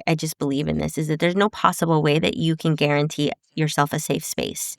I just believe in this, is that there's no possible way that you can guarantee yourself a safe space.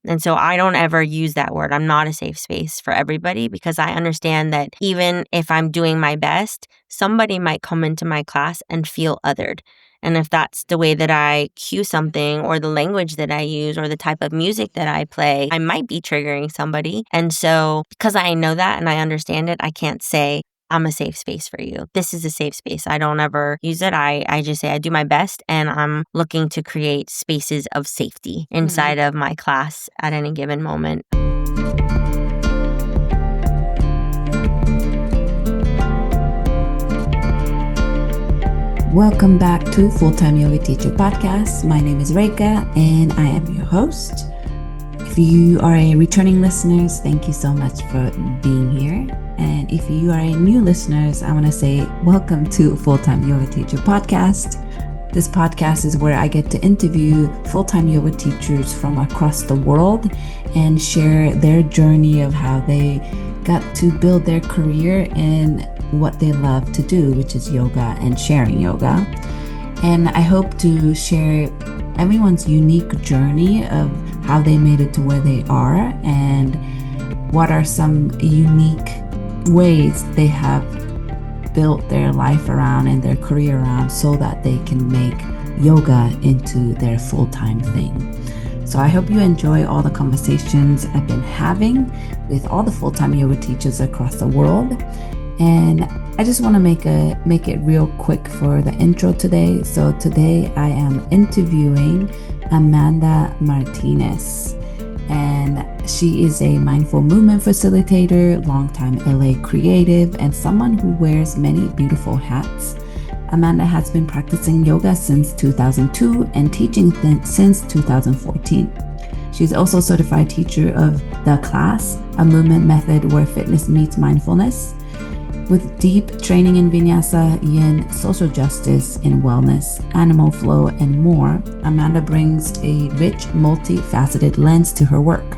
And so I don't ever use that word. I'm not a safe space for everybody because I understand that even if I'm doing my best, somebody might come into my class and feel othered. And if that's the way that I cue something or the language that I use or the type of music that I play, I might be triggering somebody. And so because I know that and I understand it, I can't say, I'm a safe space for you. This is a safe space. I don't ever use it. I just say I do my best and I'm looking to create spaces of safety inside of my class at any given moment. Welcome back to Full-Time Yoga Teacher Podcast. My name is Reika and I am your host. If you are a returning listener, thank you so much for being here. And if you are a new listeners, I want to say welcome to Full-Time Yoga Teacher Podcast. This podcast is where I get to interview full-time yoga teachers from across the world and share their journey of how they got to build their career in what they love to do, which is yoga and sharing yoga. And I hope to share everyone's unique journey of how they made it to where they are and what are some unique ways they have built their life around and their career around so that they can make yoga into their full-time thing. So I hope you enjoy all the conversations I've been having with all the full-time yoga teachers across the world. And I just want to make it real quick for the intro today. So today I am interviewing Amanda Martinez. And she is a mindful movement facilitator, longtime LA creative, and someone who wears many beautiful hats. Amanda has been practicing yoga since 2002 and teaching since 2014. She's also a certified teacher of The Class, a movement method where fitness meets mindfulness. With deep training in vinyasa, yin, social justice, in wellness, animal flow, and more, Amanda brings a rich, multifaceted lens to her work.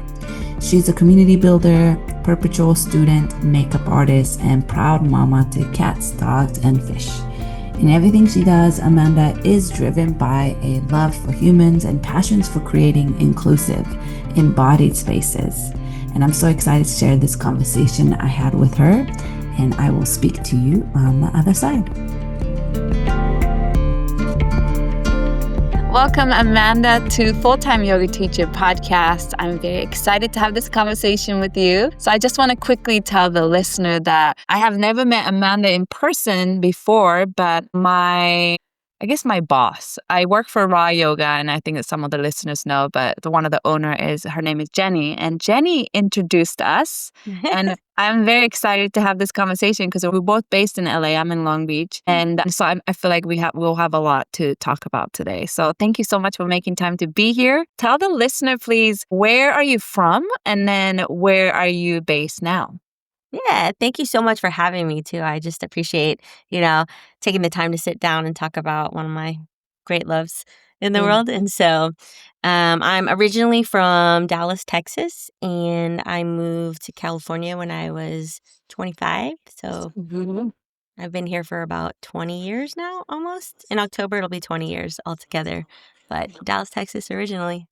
She's a community builder, perpetual student, makeup artist, and proud mama to cats, dogs, and fish. In everything she does, Amanda is driven by a love for humans and passions for creating inclusive, embodied spaces. And I'm so excited to share this conversation I had with her. And I will speak to you on the other side. Welcome, Amanda, to Full-Time Yoga Teacher Podcast. I'm very excited to have this conversation with you. So I just want to quickly tell the listener that I have never met Amanda in person before, but my boss. I work for Raw Yoga, and I think that some of the listeners know, but one of the owner her name is Jenny, and Jenny introduced us. And I'm very excited to have this conversation because we're both based in LA. I'm in Long Beach. And so I feel like we'll have a lot to talk about today. So thank you so much for making time to be here. Tell the listener, please, where are you from? And then where are you based now? Yeah, thank you so much for having me too. I just appreciate, taking the time to sit down and talk about one of my great loves in the world. And so I'm originally from Dallas, Texas, and I moved to California when I was 25. So I've been here for about 20 years now, almost. In October, it'll be 20 years altogether. But Dallas, Texas originally.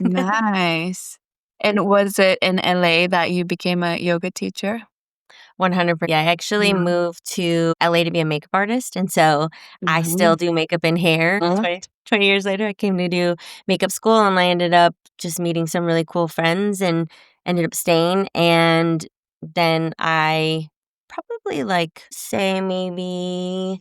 Nice. And was it in LA that you became a yoga teacher? 100%. Yeah, I actually moved to LA to be a makeup artist. And so I still do makeup and hair. 20 years later, I came to do makeup school and I ended up just meeting some really cool friends and ended up staying. And then I probably say maybe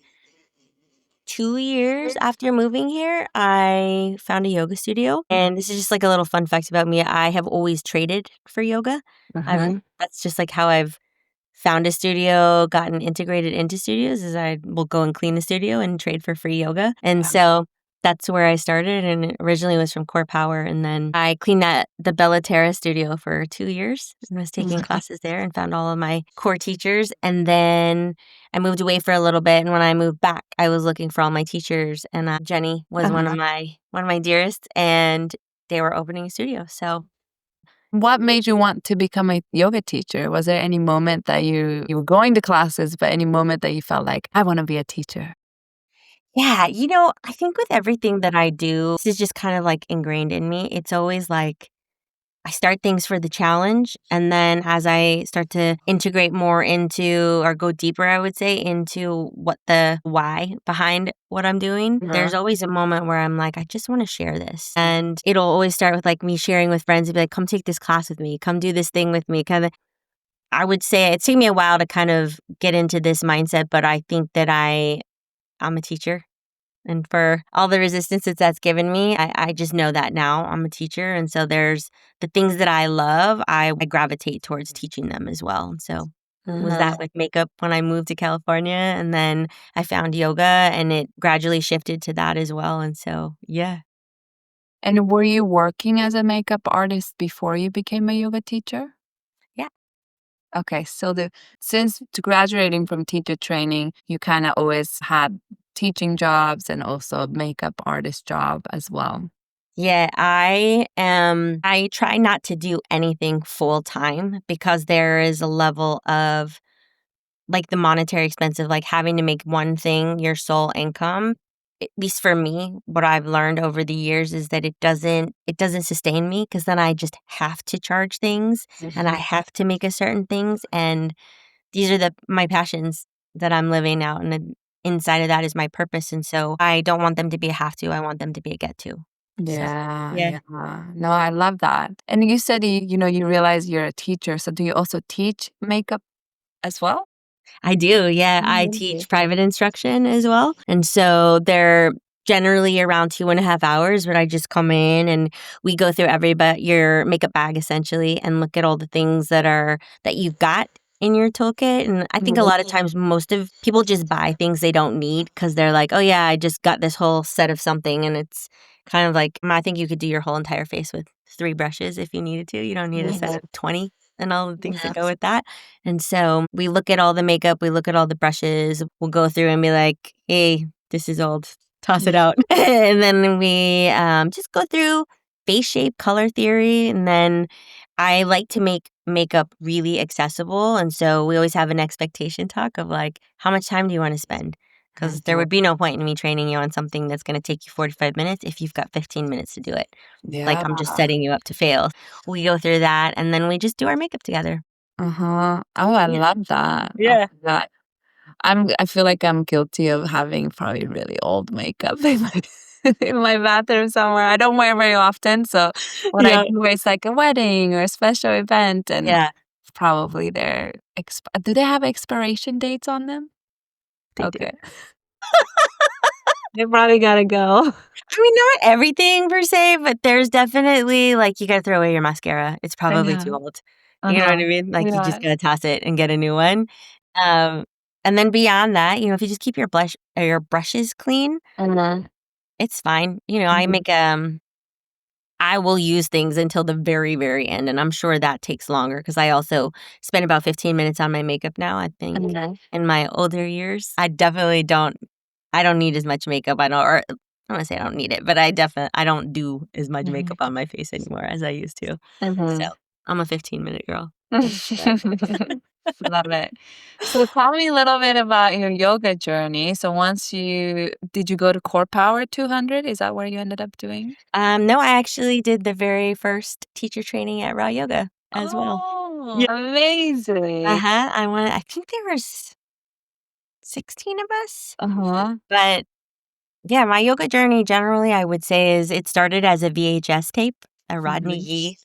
2 years after moving here, I found a yoga studio. And this is just a little fun fact about me. I have always traded for yoga. That's just how I've found a studio, gotten integrated into studios, is I will go and clean the studio and trade for free yoga. And so that's where I started, and it originally was from Core Power. And then I cleaned the Bella Terra studio for 2 years and was taking classes there and found all of my core teachers. And then I moved away for a little bit. And when I moved back, I was looking for all my teachers. And Jenny was one of my dearest, and they were opening a studio. So what made you want to become a yoga teacher? Was there any moment that you were going to classes, but any moment that you felt like, I want to be a teacher? Yeah, I think with everything that I do, this is just kind of like ingrained in me. It's always like I start things for the challenge. And then as I start to integrate more into or go deeper, I would say, into what the why behind what I'm doing, there's always a moment where I'm like, I just want to share this. And it'll always start with like me sharing with friends and be like, come take this class with me, come do this thing with me. Kind of, I would say it took me a while to kind of get into this mindset, but I think that I'm a teacher. And for all the resistance that that's given me, I just know that now I'm a teacher. And so there's the things that I love, I gravitate towards teaching them as well. And so was that with makeup when I moved to California. And then I found yoga and it gradually shifted to that as well. And so, yeah. And were you working as a makeup artist before you became a yoga teacher? Yeah. Okay, so since graduating from teacher training, you kind of always had teaching jobs and also makeup artist job as well. Yeah, I try not to do anything full time because there is a level of like the monetary expense of like having to make one thing your sole income. At least for me, what I've learned over the years is that it doesn't sustain me because then I just have to charge things and I have to make a certain things, and these are the my passions that I'm living out, and then inside of that is my purpose, and so I don't want them to be a have to, I want them to be a get to. So, Yeah, yeah. yeah. No, I love that. And you said you realize you're a teacher. So do you also teach makeup as well? I do, yeah. I Mhm. teach private instruction as well. And so they're generally around 2.5 hours, but I just come in and we go through your makeup bag essentially and look at all the things that you've got in your toolkit. And I think a lot of times most of people just buy things they don't need because they're like, oh yeah, I just got this whole set of something. And it's kind of like, I think you could do your whole entire face with 3 brushes if you needed to. You don't need a set of 20 and all the things that go with that. And so we look at all the makeup, we look at all the brushes, we'll go through and be like, hey, this is old, toss it out. And then we just go through face shape, color theory. And then I like to make makeup really accessible. And so we always have an expectation talk of like, how much time do you want to spend? Because there would be no point in me training you on something that's going to take you 45 minutes if you've got 15 minutes to do it. Like Yeah. I'm just setting you up to fail. We go through that and then we just do our makeup together. Uh-huh. Oh, I Yeah. love that. I love Yeah. that. I feel like I'm guilty of having probably really old makeup in my in my bathroom somewhere. I don't wear very often, so when I Yeah. do, it's like a wedding or a special event, and Yeah, probably do they have expiration dates on them? they do. Okay. They probably gotta go. I mean, not everything per se, but there's definitely like you gotta throw away your mascara. It's probably Yeah. too old. You know what Uh-huh. I mean? Like you just Yeah. gotta toss it and get a new one. Um, and then beyond that, if you just keep your blush or your brushes clean, Mhm. it's fine. Mhm. I will use things until the very, very end, and I'm sure that takes longer because I also spend about 15 minutes on my makeup now, I think, Mhm. in my older years. I don't need as much makeup. I don't wanna say I don't need it, but I don't do as much makeup on my face anymore as I used to. So, Mhm. I'm a 15-minute girl. That's that. Love it. So tell me a little bit about your yoga journey. So did you go to Core Power 200? Is that where you ended up doing? No, I actually did the very first teacher training at Raw Yoga as well. Oh, Yeah. amazing. Uh-huh, I think there was 16 of us, Uh-huh. but yeah, my yoga journey generally, I would say, is it started as a VHS tape, a Rodney Mhm. Yee.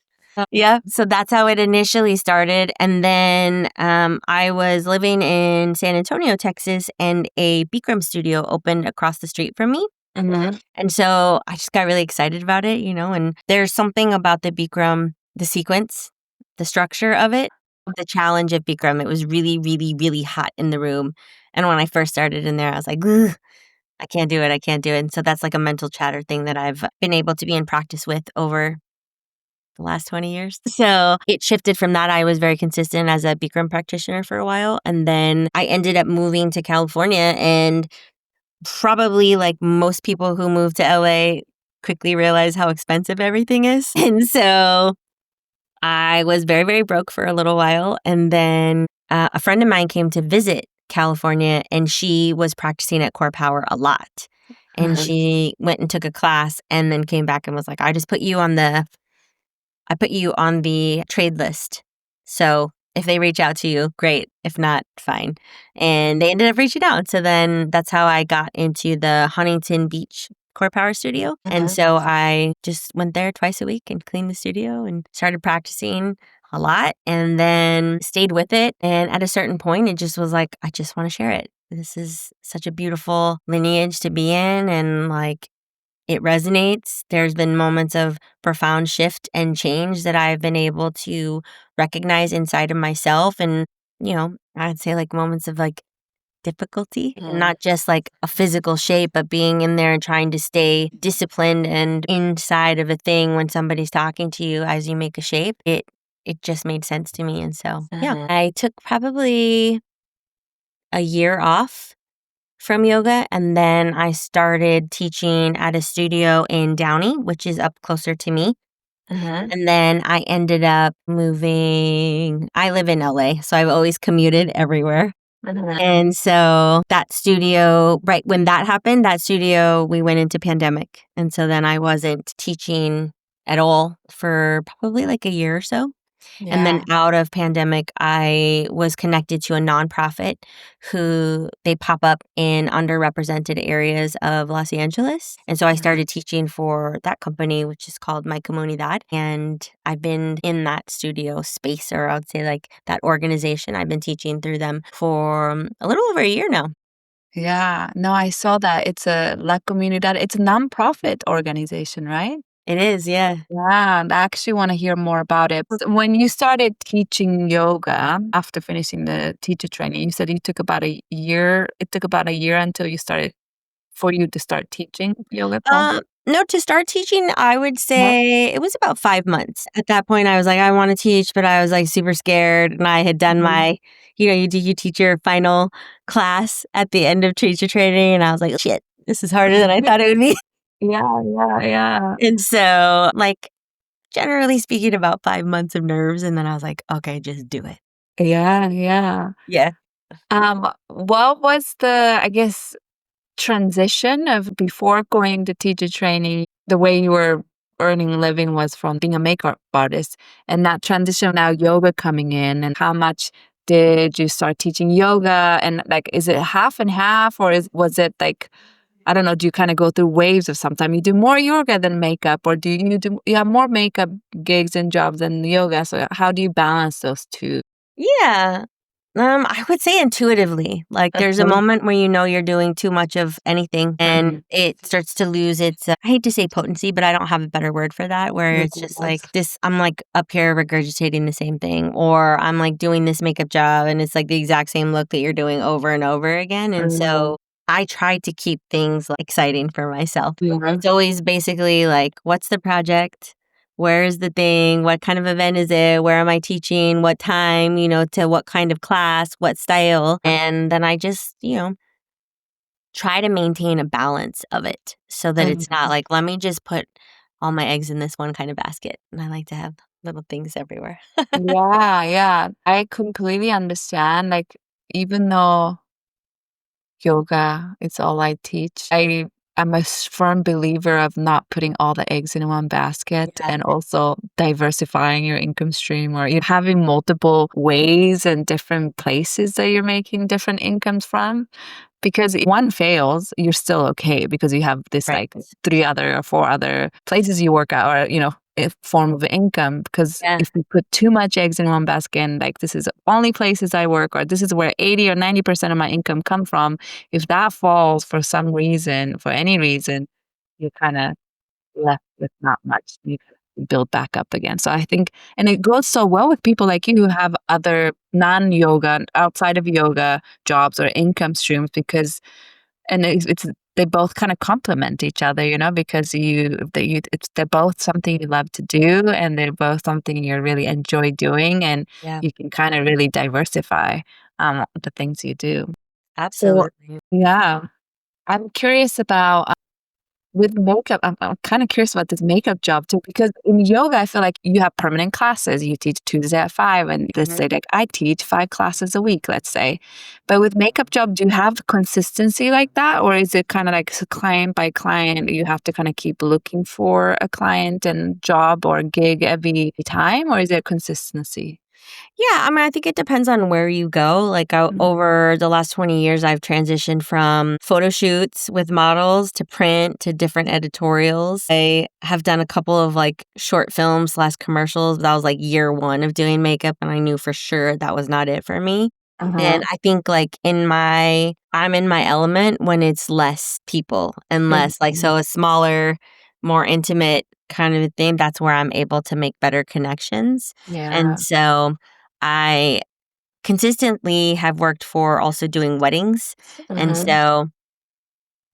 Yeah, so that's how it initially started, and then, I was living in San Antonio, Texas, and a Bikram studio opened across the street from me, Mhm. and so I just got really excited about it, and there's something about the Bikram, the sequence, the structure of it, the challenge of Bikram. It was really, really, really hot in the room, and when I first started in there, I was like, "Ugh, I can't do it, I can't do it," and so that's like a mental chatter thing that I've been able to be in practice with over the last 20 years. So it shifted from that. I was very consistent as a Bikram practitioner for a while. And then I ended up moving to California. And probably like most people who move to LA quickly realize how expensive everything is. And so I was very, very broke for a little while. And then a friend of mine came to visit California and she was practicing at Core Power a lot. and she went and took a class and then came back and was like, I put you on the trade list. So if they reach out to you, great. If not, fine. And they ended up reaching out. So then that's how I got into the Huntington Beach Core Power Studio. And so I just went there twice a week and cleaned the studio and started practicing a lot and then stayed with it. And at a certain point, it just was like, I just want to share it. This is such a beautiful lineage to be in. And like, it resonates. There's been moments of profound shift and change that I've been able to recognize inside of myself. And, I'd say like moments of like difficulty and not just like a physical shape, but being in there and trying to stay disciplined and inside of a thing when somebody's talking to you as you make a shape. It just made sense to me. And so, I took probably a year off from yoga. And then I started teaching at a studio in Downey, which is up closer to me. And then I ended up moving. I live in LA, so I've always commuted everywhere. And so that studio, right when that happened, we went into pandemic. And so then I wasn't teaching at all for probably like a year or so. And then out of pandemic, I was connected to a nonprofit who they pop up in underrepresented areas of Los Angeles. And so I started teaching for that company, which is called My Comunidad. And I've been in that studio space, or I would say like that organization. I've been teaching through them for a little over a year now. Yeah. No, I saw that. It's a La Comunidad. It's a nonprofit organization, right? It is, yeah. Yeah, and I actually want to hear more about it. When you started teaching yoga after finishing the teacher training, you said it took about a year. It took about a year until for you to start teaching yoga class? No, to start teaching, I would say it was about 5 months. At that point, I was like, I want to teach, but I was like super scared. And I had done my, you teach your final class at the end of teacher training. And I was like, shit, this is harder than I thought it would be. Yeah. And so, like, generally speaking, about 5 months of nerves. And then I was like, okay, just do it. Yeah. Yeah. What was the, I guess, transition of before going to teacher training, the way you were earning a living was from being a makeup artist, and that transition now yoga coming in, and how much did you start teaching yoga, and like, is it half and half, or was it like, I don't know, do you kind of go through waves of sometimes you do more yoga than makeup, or you have more makeup gigs and jobs than yoga, so how do you balance those two? Yeah. I would say intuitively. Like there's a moment where you know you're doing too much of anything and it starts to lose its, I hate to say potency, but I don't have a better word for that, where it's just like this, I'm like up here regurgitating the same thing, or I'm like doing this makeup job and it's like the exact same look that you're doing over and over again. And so I try to keep things like, exciting for myself. It's always basically like, what's the project? Where's the thing? What kind of event is it? Where am I teaching? What time? To what kind of class? What style? And then I just, try to maintain a balance of it so that it's not like, let me just put all my eggs in this one kind of basket. And I like to have little things everywhere. Yeah. I completely understand. Like, even though yoga is all I teach, I'm a firm believer of not putting all the eggs in one basket, and also diversifying your income stream, or you having multiple ways and different places that you're making different incomes from. Because if one fails, you're still okay, because you have this Right. like 3 other or 4 other places you work out, or a form of income. Because if you put too much eggs in one basket, and like, this is the only places I work, or this is where 80 or 90% of my income come from, if that falls for some reason, for any reason, you're kind of left with not much. You gotta build back up again. So I think, and it goes so well with people like you who have other non-yoga, outside of yoga jobs or income streams, because, and it's they both kind of complement each other, because they're both something you love to do, and they're both something you really enjoy doing, and you can kind of really diversify the things you do. So, Absolutely. yeah, I'm curious about with makeup, I'm kind of curious about this makeup job too, because in yoga, I feel like you have permanent classes. You teach Tuesday at 5, and let's say like I teach 5 classes a week, let's say. But with makeup job, do you have consistency like that? Or is it kind of like client by client? You have to kind of keep looking for a client and job or gig every time? Or is there consistency? Yeah, I mean, I think it depends on where you go. Like over the last 20 years, I've transitioned from photo shoots with models to print to different editorials. I have done a couple of like short films / commercials. That was like year one of doing makeup, and I knew for sure that was not it for me. And I think like I'm in my element when it's less people and less like, so a smaller, more intimate kind of a thing. That's where I'm able to make better connections. Yeah. And so I consistently have worked for also doing weddings. And so,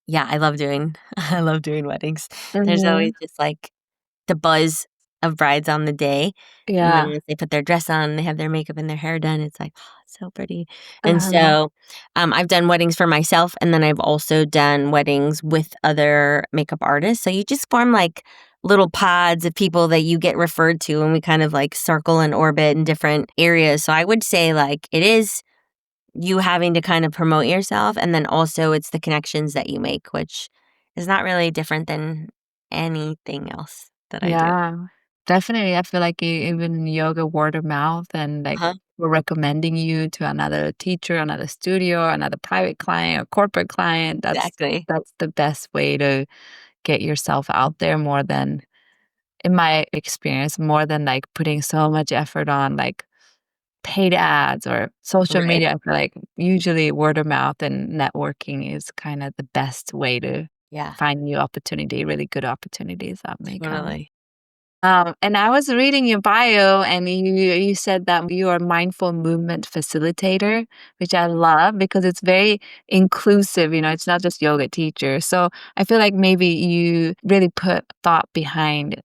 yeah, I love doing I love doing weddings. There's always just like the buzz of brides on the day. And then Yeah. once they put their dress on, they have their makeup and their hair done. It's like, oh, it's so pretty. And Uh-huh. so I've done weddings for myself, and then I've also done weddings with other makeup artists. So you just form like little pods of people that you get referred to, and we kind of like circle and orbit in different areas. So I would say like it is you having to kind of promote yourself, and then also it's the connections that you make, which is not really different than anything else that I do. Yeah, definitely. I feel like even in yoga, word of mouth, and like Uh-huh. we're recommending you to another teacher, another studio, another private client or corporate client. Exactly. That's the best way to get yourself out there more than, in my experience, more than like putting so much effort on like paid ads or social Right. media. I feel like usually word of mouth and networking is kind of the best way to Yeah, find new opportunity, really good opportunities that may come. totally. And I was reading your bio, and you said that you are a mindful movement facilitator, which I love because it's very inclusive. It's not just yoga teacher. So I feel like maybe you really put thought behind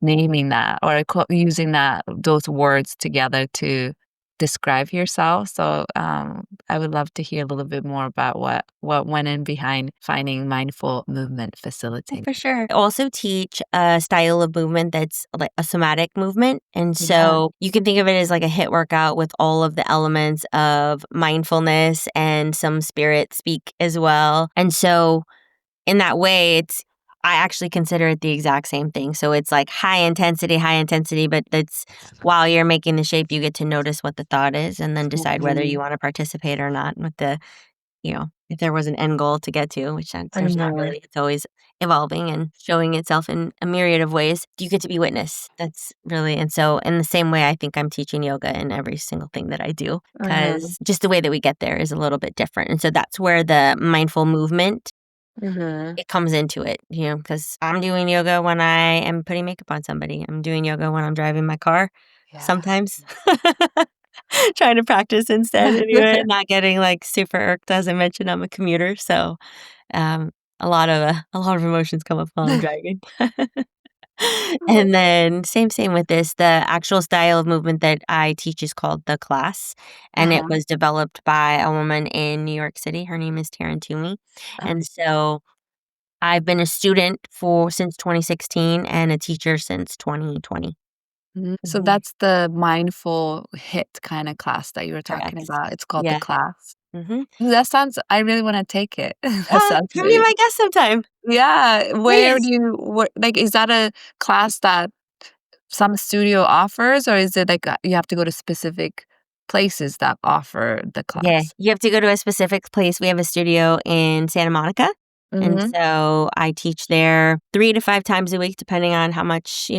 naming that or using those words together to describe yourself. So I would love to hear a little bit more about what went in behind finding mindful movement Oh, facilitator. for sure. I also teach a style of movement that's like a somatic movement. And Yeah. so you can think of it as like a HIIT workout with all of the elements of mindfulness and some spirit speak as well. And so in that way, I actually consider it the exact same thing. So it's like high intensity, but it's while you're making the shape, you get to notice what the thought is and then decide whether you Mhm. want to participate or not with if there was an end goal to get to, which there's not Mhm. really. It's always evolving and showing itself in a myriad of ways. You get to be witness. That's really, and so in the same way, I think I'm teaching yoga in every single thing that I do Mhm. because just the way that we get there is a little bit different. And so that's where the mindful movement Mhm. it comes into it, because I'm doing yoga when I am putting makeup on somebody. I'm doing yoga when I'm driving my car Yeah. sometimes. Trying to practice instead anyway, not getting, like, super irked. As I mentioned, I'm a commuter, so, um, a lot of emotions come up while I'm driving. And then same with this, the actual style of movement that I teach is called the class, and it Uh-huh. was developed by a woman in New York City. Her name is Taryn Toomey, and so I've been a student for since 2016 and a teacher since 2020. So Mhm. that's the mindful hit kinda class that you were talking Correct. about. It's called the Yeah. class. Mhm. That sounds I really wanna take it. That sounds Come be really my guest sometime. Yeah, where do Please. like, is that a class that some studio offers, or is it like, you have to go to specific places that offer the Yeah, class? you have to go to a specific place. We have a studio in Santa Monica, and Mhm. so I teach there 3 to 5 times a week depending on how much,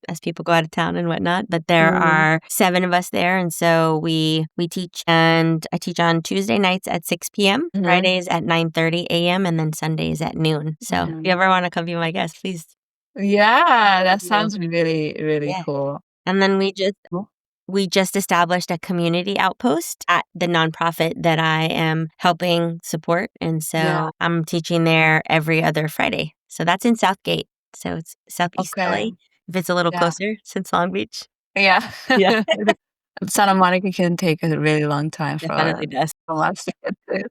as people go out of town and whatnot, but there Mhm. are 7 of us there, and so we teach, and I teach on Tuesday nights at 6 p.m., Mhm. Fridays at 9:30 a.m., and then Sundays at noon. So if you Mhm. ever wanna come be my guest, please Yeah, that let me know. sounds really, really Yeah, cool. and then we just established a community outpost at the nonprofit that I am helping support, and Yeah, so I'm teaching there every other Friday. So that's in Southgate. So it's Southeast okay. LA, if it's a little Yeah. closer since Long Beach. Yeah. Yeah, Santa Monica can take a really long time for definitely does. us to get to.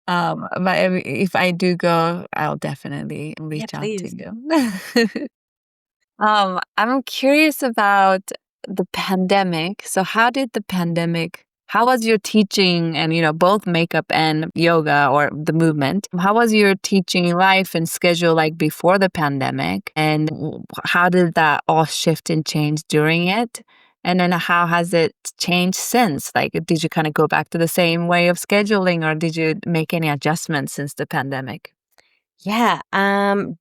But if I do go, I'll definitely reach out to please. you. I'm curious about the pandemic. So how was your teaching and, both makeup and yoga or the movement? How was your teaching life and schedule like before the pandemic? And how did that all shift and change during it? And then how has it changed since? Like, did you kind of go back to the same way of scheduling or did you make any adjustments since the pandemic? Yeah,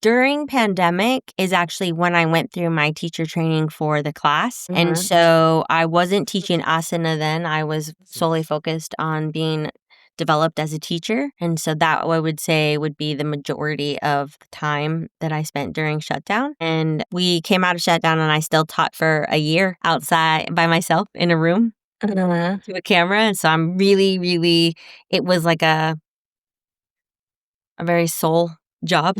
during pandemic is actually when I went through my teacher training for the class. And so I wasn't teaching asana then. I was solely focused on being developed as a teacher. And so that I would say would be the majority of the time that I spent during shutdown. And we came out of shutdown and I still taught for a year outside by myself in a room to a camera. And so I'm really, really, it was like a very soul job,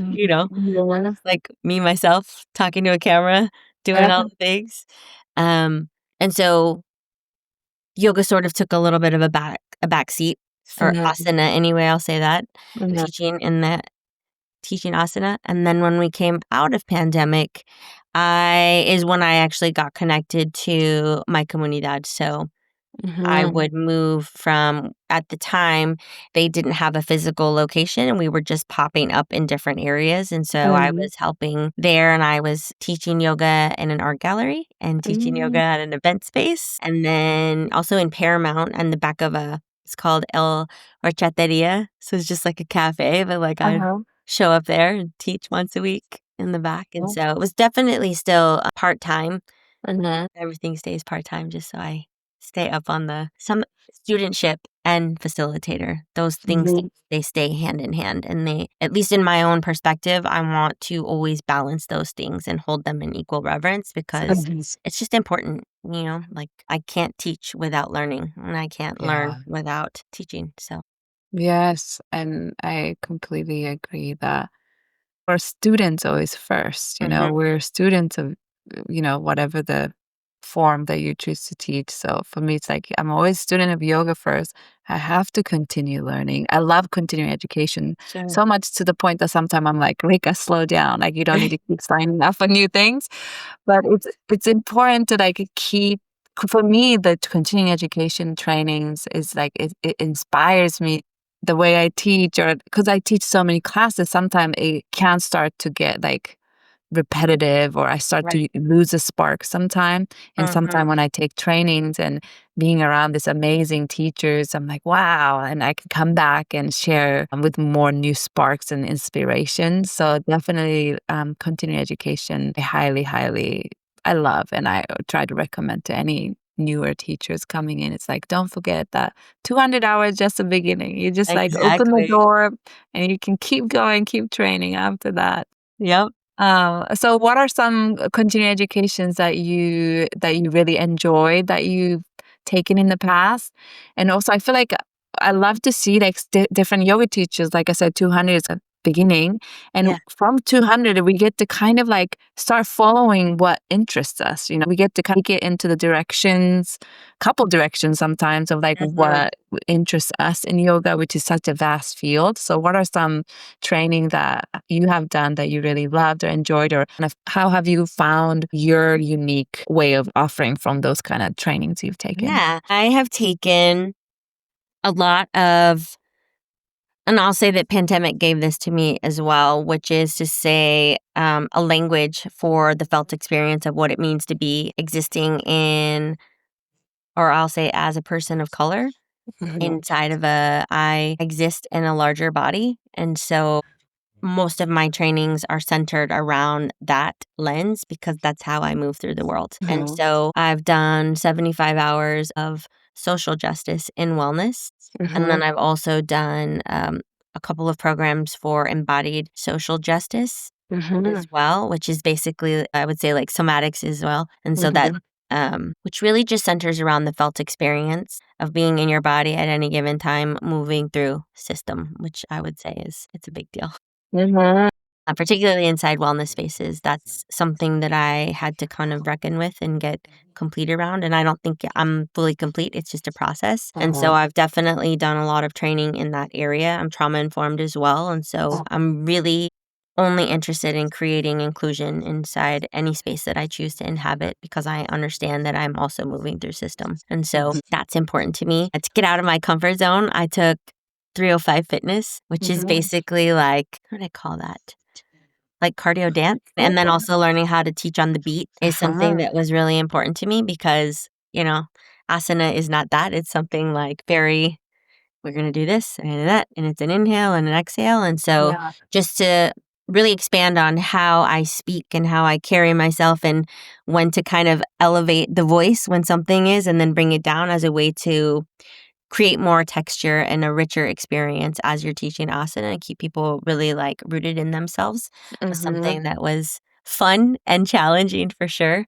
like me, myself, talking to a camera, doing all the things. Um, and so yoga sort of took a little bit of a back seat for asana anyway, I'll say that, teaching in the teaching asana. And then when we came out of pandemic, I is when I actually got connected to My Comunidad. So I would move from at the time, they didn't have a physical location and we were just popping up in different areas. And so I was helping there and I was teaching yoga in an art gallery and teaching yoga at an event space. And then also in Paramount and the back of it's called El Horchateria. So it's just like a cafe, but like I'd show up there and teach once a week in the back. And so it was definitely still part time. Everything stays part time just so I stay up on some studentship and facilitator. Those things they stay hand in hand and they at least in my own perspective, I want to always balance those things and hold them in equal reverence because it's just important, like I can't teach without learning and I can't learn without teaching. So Yes, and I completely agree that we're students always first. We're students of, whatever the form that you choose to teach. So for me, it's like I'm always student of yoga first. I have to continue learning. I love continuing education so much to the point that sometimes I'm like, Rika, slow down. Like you don't need to keep signing up for new things. But it's important to like keep for me the continuing education trainings is like it inspires me the way I teach or because I teach so many classes, sometimes it can start to get like repetitive or I start to lose a spark sometime. And sometime when I take trainings and being around these amazing teachers, I'm like, wow. And I can come back and share with more new sparks and inspiration. So definitely continuing education, I highly, highly, I love and I try to recommend to any newer teachers coming in. It's like, don't forget that 200 hours just the beginning. You just like open the door and you can keep going, keep training after that. Yep. So what are some continuing educations that you really enjoyed that you've taken in the past? And also I feel like I love to see like different yoga teachers. Like I said, 200 is a beginning. And from 200, we get to kind of like start following what interests us. We get to kind of get into the couple directions sometimes of like what interests us in yoga, which is such a vast field. So what are some training that you have done that you really loved or enjoyed, or kind of how have you found your unique way of offering from those kind of trainings you've taken? Yeah, I have taken a lot of, and I'll say that pandemic gave this to me as well, which is to say a language for the felt experience of what it means to be existing in, or I'll say as a person of color inside of I exist in a larger body. And so most of my trainings are centered around that lens because that's how I move through the world. And so I've done 75 hours of social justice in wellness. And then I've also done a couple of programs for embodied social justice as well, which is basically, I would say, like somatics as well. And so that, which really just centers around the felt experience of being in your body at any given time, moving through system, which I would say it's a big deal. particularly inside wellness spaces. That's something that I had to kind of reckon with and get complete around. And I don't think I'm fully complete. It's just a process. And so I've definitely done a lot of training in that area. I'm trauma informed as well. And so I'm really only interested in creating inclusion inside any space that I choose to inhabit because I understand that I'm also moving through system. And so that's important to me. To get out of my comfort zone, I took 305 Fitness, which is basically like, what do I call that? Like cardio dance. And then also learning how to teach on the beat is something that was really important to me because, asana is not that. It's something like very, we're going to do this and that, and it's an inhale and an exhale. And so just to really expand on how I speak and how I carry myself and when to kind of elevate the voice when something is and then bring it down as a way to create more texture and a richer experience as you're teaching asana and keep people really like rooted in themselves was something that was fun and challenging for sure.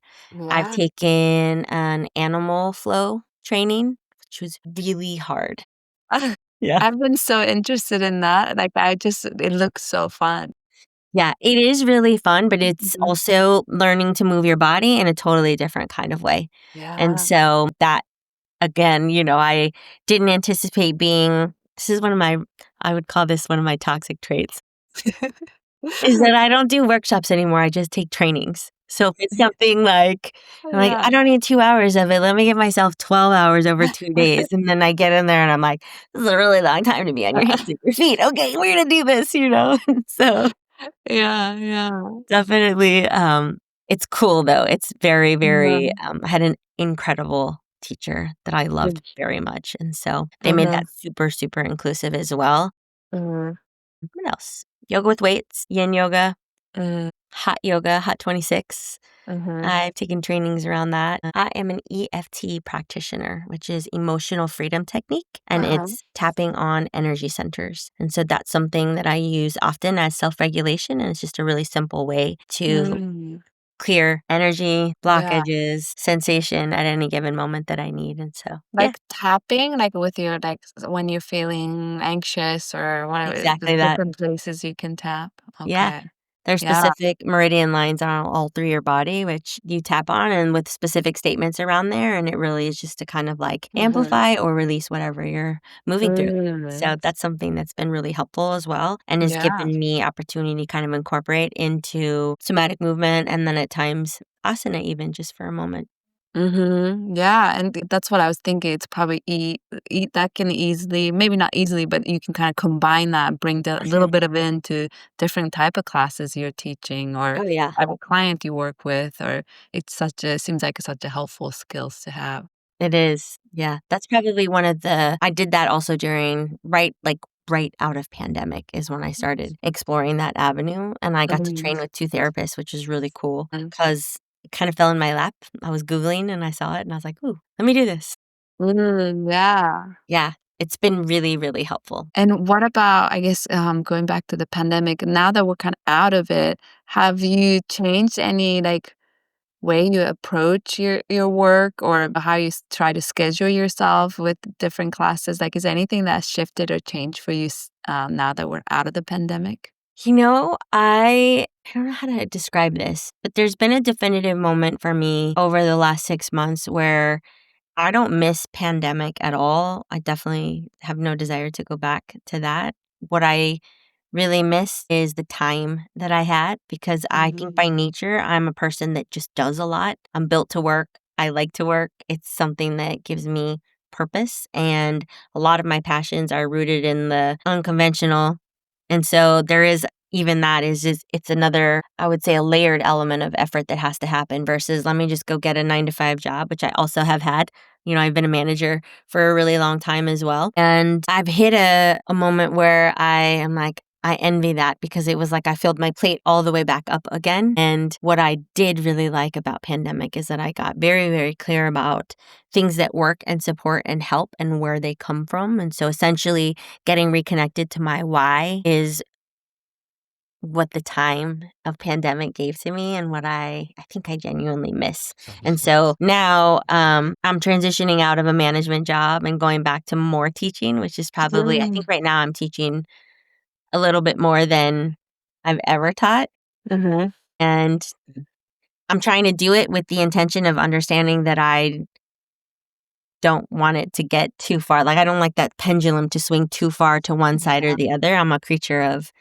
I've taken an animal flow training, which was really hard. Yeah. I've been so interested in that. Like, it looks so fun. Yeah, it is really fun, but it's also learning to move your body in a totally different kind of way. And so that, again, I didn't anticipate this is I would call this one of my toxic traits, is that I don't do workshops anymore. I just take trainings. So if it's something like, I'm like, I don't need 2 hours of it. Let me give myself 12 hours over 2 days. And then I get in there and I'm like, this is a really long time to be on your hands and your feet. Okay, we're going to do this, So Yeah. definitely, it's cool though. It's very, very, I had an incredible teacher that I loved very much. And so they made that super, super inclusive as well. What else? Yoga with weights, yin yoga, hot 26. I've taken trainings around that. I am an EFT practitioner, which is emotional freedom technique, and it's tapping on energy centers. And so that's something that I use often as self-regulation, and it's just a really simple way to clear energy, blockages, sensation at any given moment that I need. And so, Like tapping, like with your when you're feeling anxious or whatever, exactly the that. different places you can tap. Yeah. Okay. There's Yeah. specific meridian lines on all through your body, which you tap on and with specific statements around there. And it really is just to kind of like amplify or release whatever you're moving through. So that's something that's been really helpful as well and has given me opportunity to kind of incorporate into somatic movement and then at times asana even just for a moment. Yeah, and that's what I was thinking. It's probably eat that can easily, maybe not easily, but you can kind of combine that, bring the little bit of it into different type of classes you're teaching or Oh, yeah. type of client you work with, or seems like it's such a helpful skills to have. It is. Yeah. That's probably I did that also during right out of pandemic is when I started exploring that avenue. And I got to train with 2 therapists, which is really cool because it kind of fell in my lap. I was Googling and I saw it and I was like, ooh, let me do this. Yeah. Yeah. It's been really, really helpful. And what about, I guess, going back to the pandemic, now that we're kind of out of it, have you changed any way you approach your work or how you try to schedule yourself with different classes? Like, is there anything that's shifted or changed for you now that we're out of the pandemic? I don't know how to describe this, but there's been a definitive moment for me over the last 6 months where I don't miss pandemic at all. I definitely have no desire to go back to that. What I really miss is the time that I had because I think by nature, I'm a person that just does a lot. I'm built to work. I like to work. It's something that gives me purpose. And a lot of my passions are rooted in the unconventional. And so there is even that is just, it's another, I would say, a layered element of effort that has to happen versus let me just go get a 9 to 5 job, which I also have had. I've been a manager for a really long time as well. And I've hit a moment where I am like, I envy that because it was like I filled my plate all the way back up again. And what I did really like about pandemic is that I got very, very clear about things that work and support and help and where they come from. And so essentially getting reconnected to my why is what the time of pandemic gave to me and what I think I genuinely miss. And so now I'm transitioning out of a management job and going back to more teaching, which is probably, I think right now I'm teaching a little bit more than I've ever taught. And I'm trying to do it with the intention of understanding that I don't want it to get too far. Like, I don't like that pendulum to swing too far to one side or the other. I'm a creature of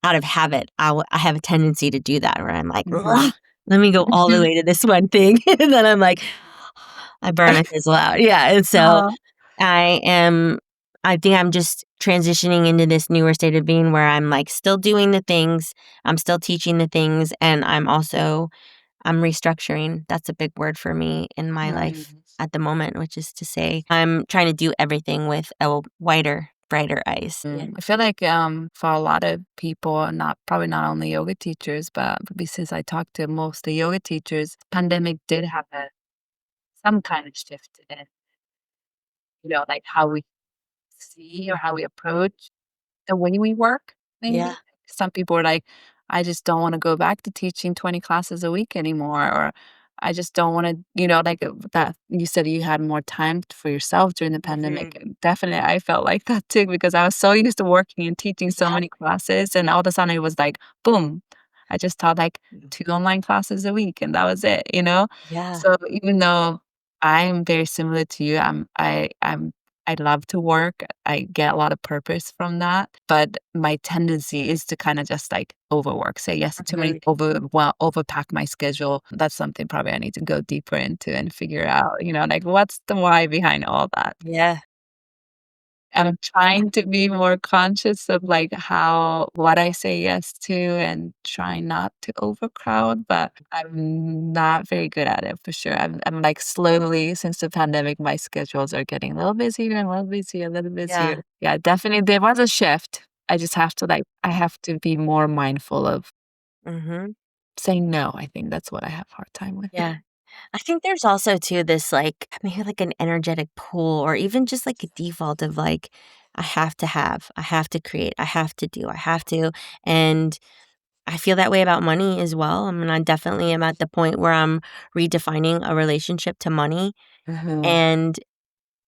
out of habit. I have a tendency to do that where I'm like, "Ugh, let me go all the way to this one thing." And then I'm like, I burn and fizzle out. Yeah. And so Oh, I am, I think I'm just transitioning into this newer state of being where I'm like still doing the things, I'm still teaching the things, and I'm restructuring. That's a big word for me in my life at the moment, which is to say I'm trying to do everything with a wider, brighter eyes. I feel like for a lot of people, not probably not only yoga teachers, but since I talked to most of the yoga teachers, pandemic did have some kind of shift in, like how we see or how we approach the way we work, Yeah. maybe. Some people are like, "I just don't wanna go back to teaching 20 classes a week anymore," or, "I just don't wanna," that you said you had more time for yourself during the pandemic, and definitely, I felt like that too because I was so used to working and teaching so many classes, and all of a sudden, it was like, boom, I just taught, like, 2 online classes a week, and that was it, you know? Yeah. So even though I'm very similar to you, I love to work. I get a lot of purpose from that, but my tendency is to kind of just like overwork, say yes to too many, overpack my schedule. That's something probably I need to go deeper into and figure out, like what's the why behind all that. Yeah. I'm trying to be more conscious of like what I say yes to and trying not to overcrowd, but I'm not very good at it for sure. I'm like slowly since the pandemic, my schedules are getting a little busier and a little busier, a little busier. Yeah. Yeah, definitely there was a shift. I just have to I have to be more mindful of Mhm. saying no. I think that's what I have a hard time with. Yeah. I think there's also too this like maybe like an energetic pull or even just like a default of like I have to create, I have to do, I have to. And I feel that way about money as well. I mean, I definitely am at the point where I'm redefining a relationship to money. Mhm. And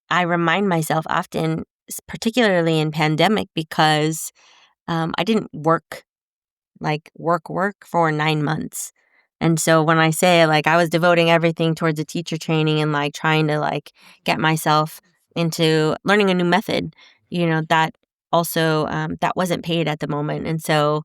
I remind myself often, particularly in pandemic, because I didn't work for 9 months. And so when I say like I was devoting everything towards a teacher training and like trying to like get myself into learning a new method, that also that wasn't paid at the moment. And so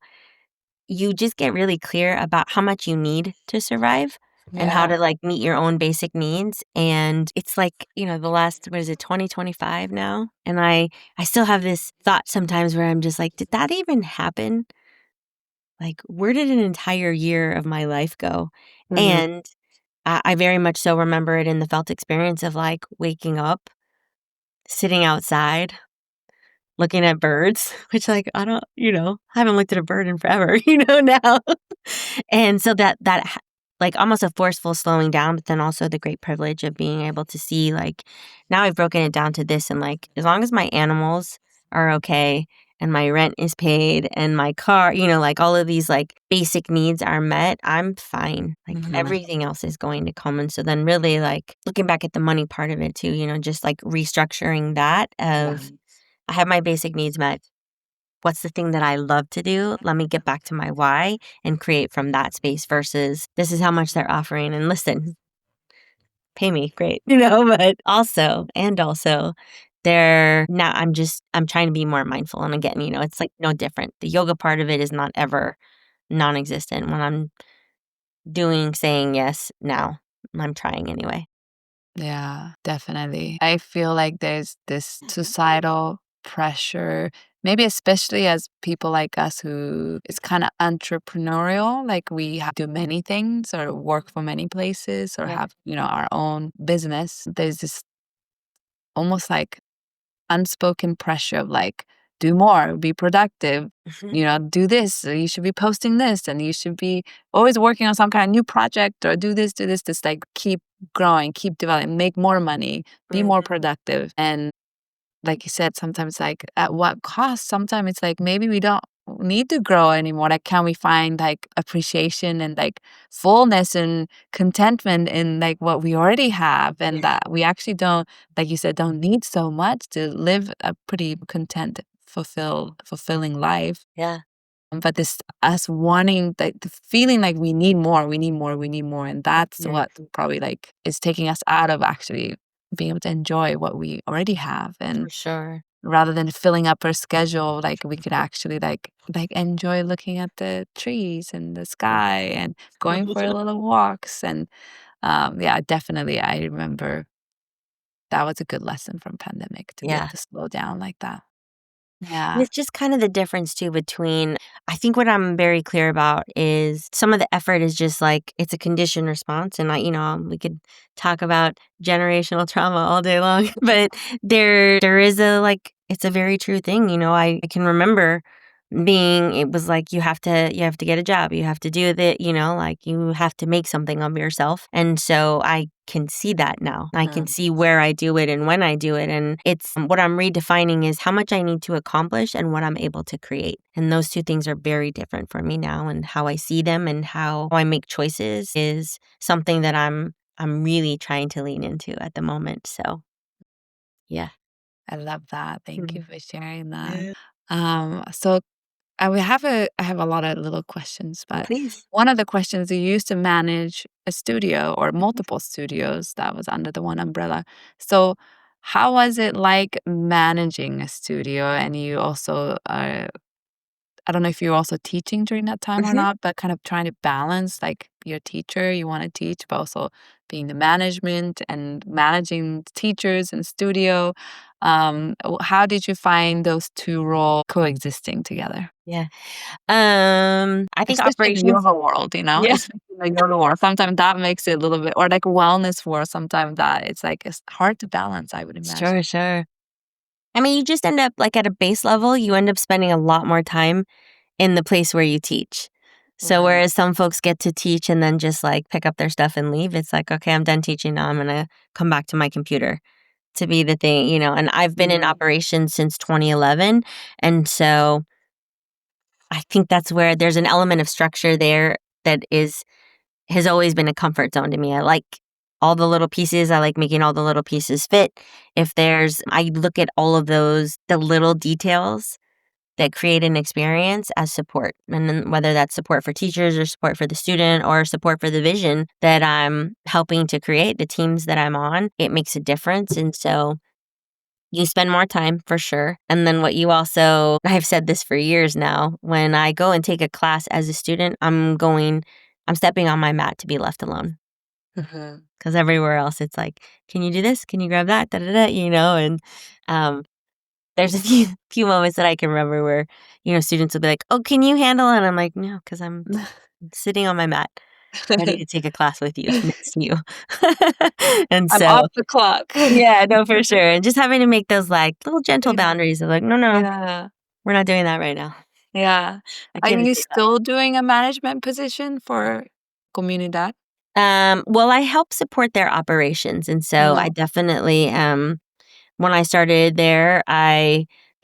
you just get really clear about how much you need to survive and how Yeah. to like meet your own basic needs. And it's like, the last, what is it, 2025 now? And I still have this thought sometimes where I'm just like, did that even happen? Like, where did an entire year of my life go? Mhm. And I very much so remember it in the felt experience of like waking up, sitting outside, looking at birds, which like I don't, I haven't looked at a bird in forever, now. And so like almost a forceful slowing down, but then also the great privilege of being able to see like now I've broken it down to this and like as long as my animals are okay and my rent is paid and my car, like all of these like basic needs are met, I'm fine. Like everything else is going to come. And so then really like looking back at the money part of it too, just like restructuring that of I have my basic needs met. What's the thing that I love to do? Let me get back to my why and create from that space versus this is how much they're offering. And listen, pay me, great, but also, they're now I'm trying to be more mindful. And again, it's like no different. The yoga part of it is not ever non existent when I'm saying yes now. I'm trying anyway. Yeah, definitely. I feel like there's this societal pressure, maybe especially as people like us who is kind of entrepreneurial, like we have to do many things or work for many places or Yeah. have, our own business. There's this almost like unspoken pressure of like, do more, be productive, Mhm. do this, or you should be posting this, and you should be always working on some kind of new project, or do this, just like keep growing, keep developing, make more money, be more Mhm. productive. And like you said, sometimes like at what cost? Sometimes it's like maybe we don't need to grow anymore. Like, can we find like appreciation and like fullness and contentment in like what we already have, and Yeah. that we actually don't, like you said, don't need so much to live a pretty content, fulfilling life. Yeah. But this us wanting the feeling like we need more, we need more, we need more. And that's what probably like is taking us out of actually being able to enjoy what we already have. For And sure. rather than filling up our schedule, like we could actually like enjoy looking at the trees and the sky and going for little walks. And yeah, definitely I remember that was a good lesson from pandemic to be able Yeah. to slow down like that. And Yeah. it's just kind of the difference too between I think what I'm very clear about is some of the effort is just like it's a conditioned response. And we could talk about generational trauma all day long, but there is a like it's a very true thing. I can remember being it was like you have to get a job, you have to do that, like you have to make something of yourself. And so I can see that now. I can see where I do it and when I do it. And it's what I'm redefining is how much I need to accomplish and what I'm able to create. And those two things are very different for me now. And how I see them and how I make choices is something that I'm really trying to lean into at the moment. So yeah. I love that. Thank you Mhm. for sharing that. So I have a lot of little questions, but Please. one of the questions, you used to manage a studio or multiple studios that was under the one umbrella. So how was it like managing a studio? And you also, I don't know if you were also teaching during that time or Mhm. not, but kind of trying to balance like you're a teacher, you want to teach, but also being the management and managing teachers and studio. How did you find those two roles coexisting together? Yeah. I think Especially in the operations. yoga world, Yeah. especially in the yoga world. Sometimes that makes it a little bit, or like wellness world, sometimes that it's like it's hard to balance, I would imagine. Sure, sure. I mean, you just end up like at a base level, you end up spending a lot more time in the place where you teach. So Right. whereas some folks get to teach and then just like pick up their stuff and leave, it's like, okay, I'm done teaching now. I'm going to come back to my computer to be the thing. And I've been in operations since 2011. And so I think that's where there's an element of structure there that has always been a comfort zone to me. I like all the little pieces. I like making all the little pieces fit. I look at all of the little details that create an experience as support. And then whether that's support for teachers or support for the student or support for the vision that I'm helping to create, the teams that I'm on, it makes a difference. And so you spend more time for sure. And then I've said this for years now, when I go and take a class as a student, I'm stepping on my mat to be left alone. Mhm. Because everywhere else, it's like, can you do this? Can you grab that? Da, da, da, And um, there's a few moments that I can remember where, students will be like, "Oh, can you handle it?" And I'm like, "No, because I'm sitting on my mat, ready to take a class with you, next to you." And I'm so, off the clock. yeah, no, for sure. And just having to make those like little gentle Yeah. boundaries of like, "No, no, Yeah. we're not doing that right now. Yeah. I Are can't you do that." still doing a management position for Comunidad? Well, I help support their operations, and so I Uh-huh. definitely when I started there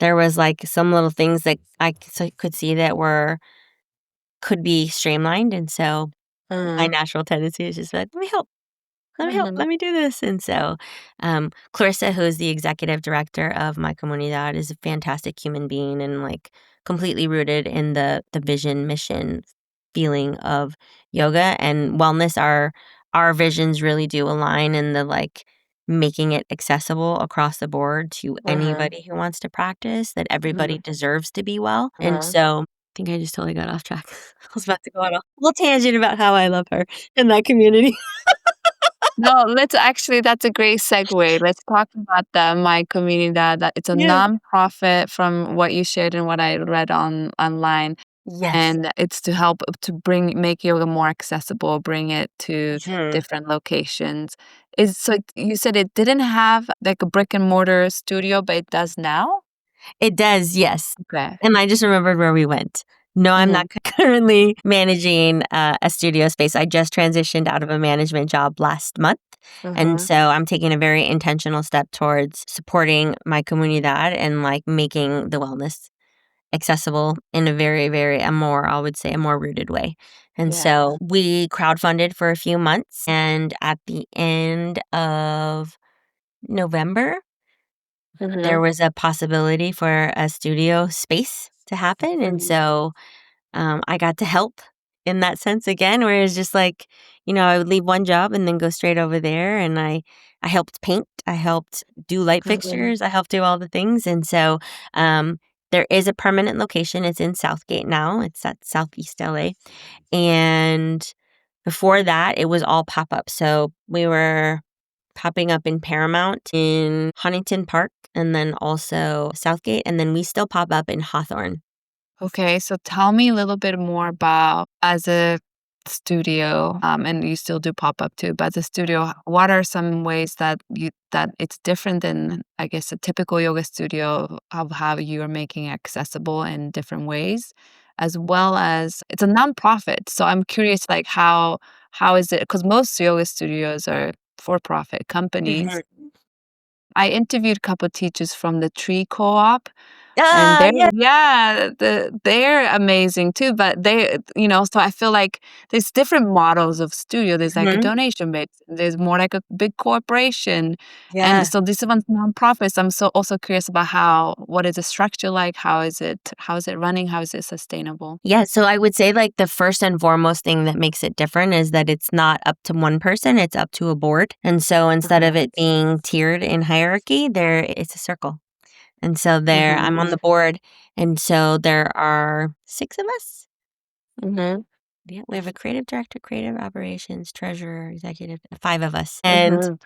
was like some little things that could see that could be streamlined, and so my Mhm. natural tendency is just like, "Let me help. Let me help. Mhm. Let me do this." And so, Clarissa, who is the executive director of My Comunidad, is a fantastic human being and like completely rooted in the vision, mission, feeling of yoga and wellness. Our visions really do align in the like making it accessible across the board to Uh-huh. anybody who wants to practice, that everybody Mhm. deserves to be well. And Uh-huh. so I think I just totally got off track. I was about to go on a little tangent about how I love her in that community. No, that's a great segue. Let's talk about the My Comunidad. That it's a Yeah. nonprofit from what you shared and what I read online. Yes. And it's to help to make yoga more accessible, bring it to Mhm. different locations. Is so you said it didn't have like a brick and mortar studio, but it does now? It does, yes. Okay. And I just remembered where we went. No, I'm not Mhm. currently managing a studio space. I just transitioned out of a management job last month. And Uh-huh. so I'm taking a very intentional step towards supporting my comunidad and like making the wellness accessible in a very, very, I would say, a more rooted way. And Yeah. so we crowdfunded for a few months. And at the end of November, there Mhm. was a possibility for a studio space to happen. And Mhm. so I got to help in that sense again, where it's just like, I would leave one job and then go straight over there, and I helped paint, I helped do light fixtures, I helped do all the things, and so there is a permanent location. It's in Southgate now. It's at Southeast LA, and before that, it was all pop up. So we were popping up in Paramount, in Huntington Park, and then also Southgate, and then we still pop up in Hawthorne. Okay, so tell me a little bit more about as a studio, and you still do pop up too, but as a studio, what are some ways that it's different than, I guess, a typical yoga studio of how you are making it accessible in different ways, as well as it's a nonprofit. So I'm curious, like how is it? Because most yoga studios are for-profit companies. I interviewed a couple teachers from the Tree Co-op, and Ah, they're yeah. yeah, they're amazing too, but so I feel like there's different models of studio. There's like a Mhm. donation base, there's more like a big corporation, and Yeah. so this one's nonprofits. I'm so also curious about what is the structure like? How is it running? How is it sustainable? Yeah, so I would say, like, the first and foremost thing that makes it different is that it's not up to one person, it's up to a board, and so instead of it being tiered in hierarchy, it's a circle. And so I'm on the board, and so there are 6 of us. Mhm. Yeah, we have a creative director, creative operations, treasurer, executive, 5 of us, and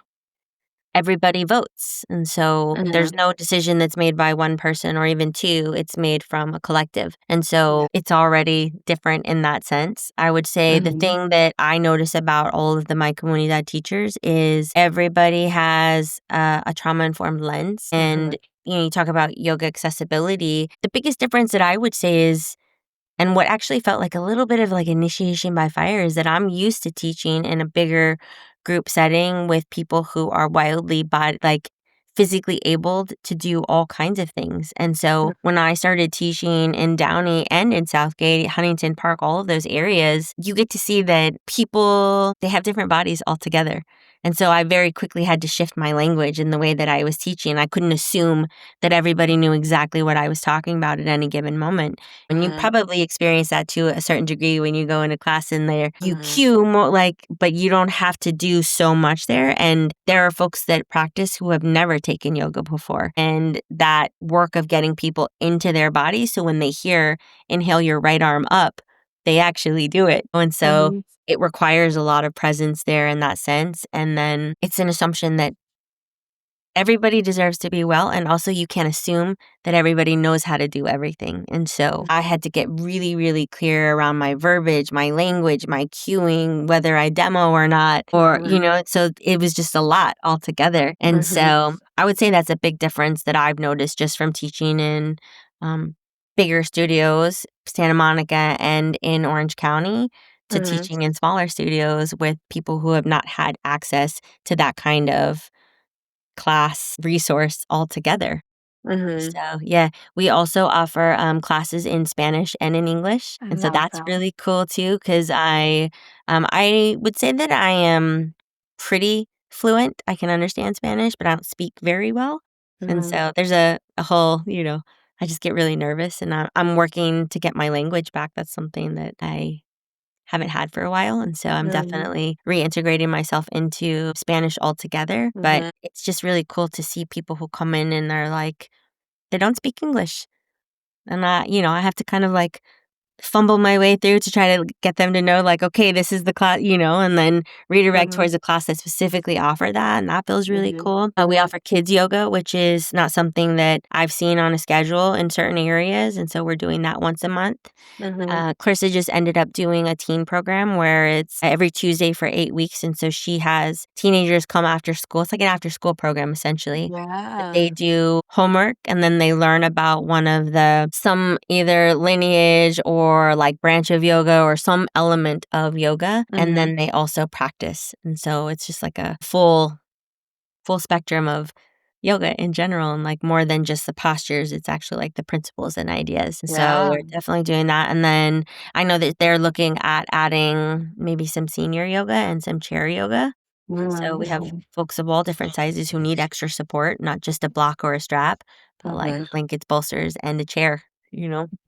everybody votes. And so there's no decision that's made by one person or even 2, it's made from a collective. And so it's already different in that sense. I would say the thing that I notice about all of the My Comunidad teachers is everybody has a trauma-informed lens. And you talk about yoga accessibility. The biggest difference that I would say is, and what actually felt like a little bit of like initiation by fire, is that I'm used to teaching in a bigger group setting with people who are wildly physically abled to do all kinds of things. And so when I started teaching in Downey and in Southgate, Huntington Park, all of those areas, you get to see that people, they have different bodies altogether. And so I very quickly had to shift my language in the way that I was teaching. I couldn't assume that everybody knew exactly what I was talking about at any given moment. And you probably experience that to a certain degree when you go into class in there. You cue more but you don't have to do so much there. And there are folks that practice who have never taken yoga before. And that work of getting people into their body, so when they hear inhale your right arm up, they actually do it. And so it requires a lot of presence there in that sense. And then it's an assumption that everybody deserves to be well, and also you can't assume that everybody knows how to do everything. And so I had to get really, really clear around my verbiage, my language, my cueing, whether I demo or not, or, so it was just a lot altogether. And so I would say that's a big difference that I've noticed just from teaching in bigger studios, Santa Monica and in Orange County, to teaching in smaller studios with people who have not had access to that kind of class resource altogether. So, yeah, we also offer classes in Spanish and in English, I and so love that's that. really cool too. Because I would say that I am pretty fluent. I can understand Spanish, but I don't speak very well, and so there's a whole, I just get really nervous, and I'm working to get my language back. That's something that I haven't had for a while, and so I'm definitely reintegrating myself into Spanish altogether. But it's just really cool to see people who come in and they're like, they don't speak English, and I have to kind of like fumble my way through to try to get them to know, like, okay, this is the class, and then redirect towards a class that specifically offer that, and that feels really cool. We offer kids yoga, which is not something that I've seen on a schedule in certain areas, and so we're doing that once a month. Clarissa just ended up doing a teen program where it's every Tuesday for 8 weeks, and so she has teenagers come after school. It's like an after-school program, essentially. But they do homework, and then they learn about some either lineage or like branch of yoga or some element of yoga, and then they also practice. And so it's just like a full spectrum of yoga in general, and like more than just the postures, it's actually like the principles and ideas. And so we're definitely doing that. And then I know that they're looking at adding maybe some senior yoga and some chair yoga. So we have folks of all different sizes who need extra support, not just a block or a strap, but like blankets, bolsters, and a chair.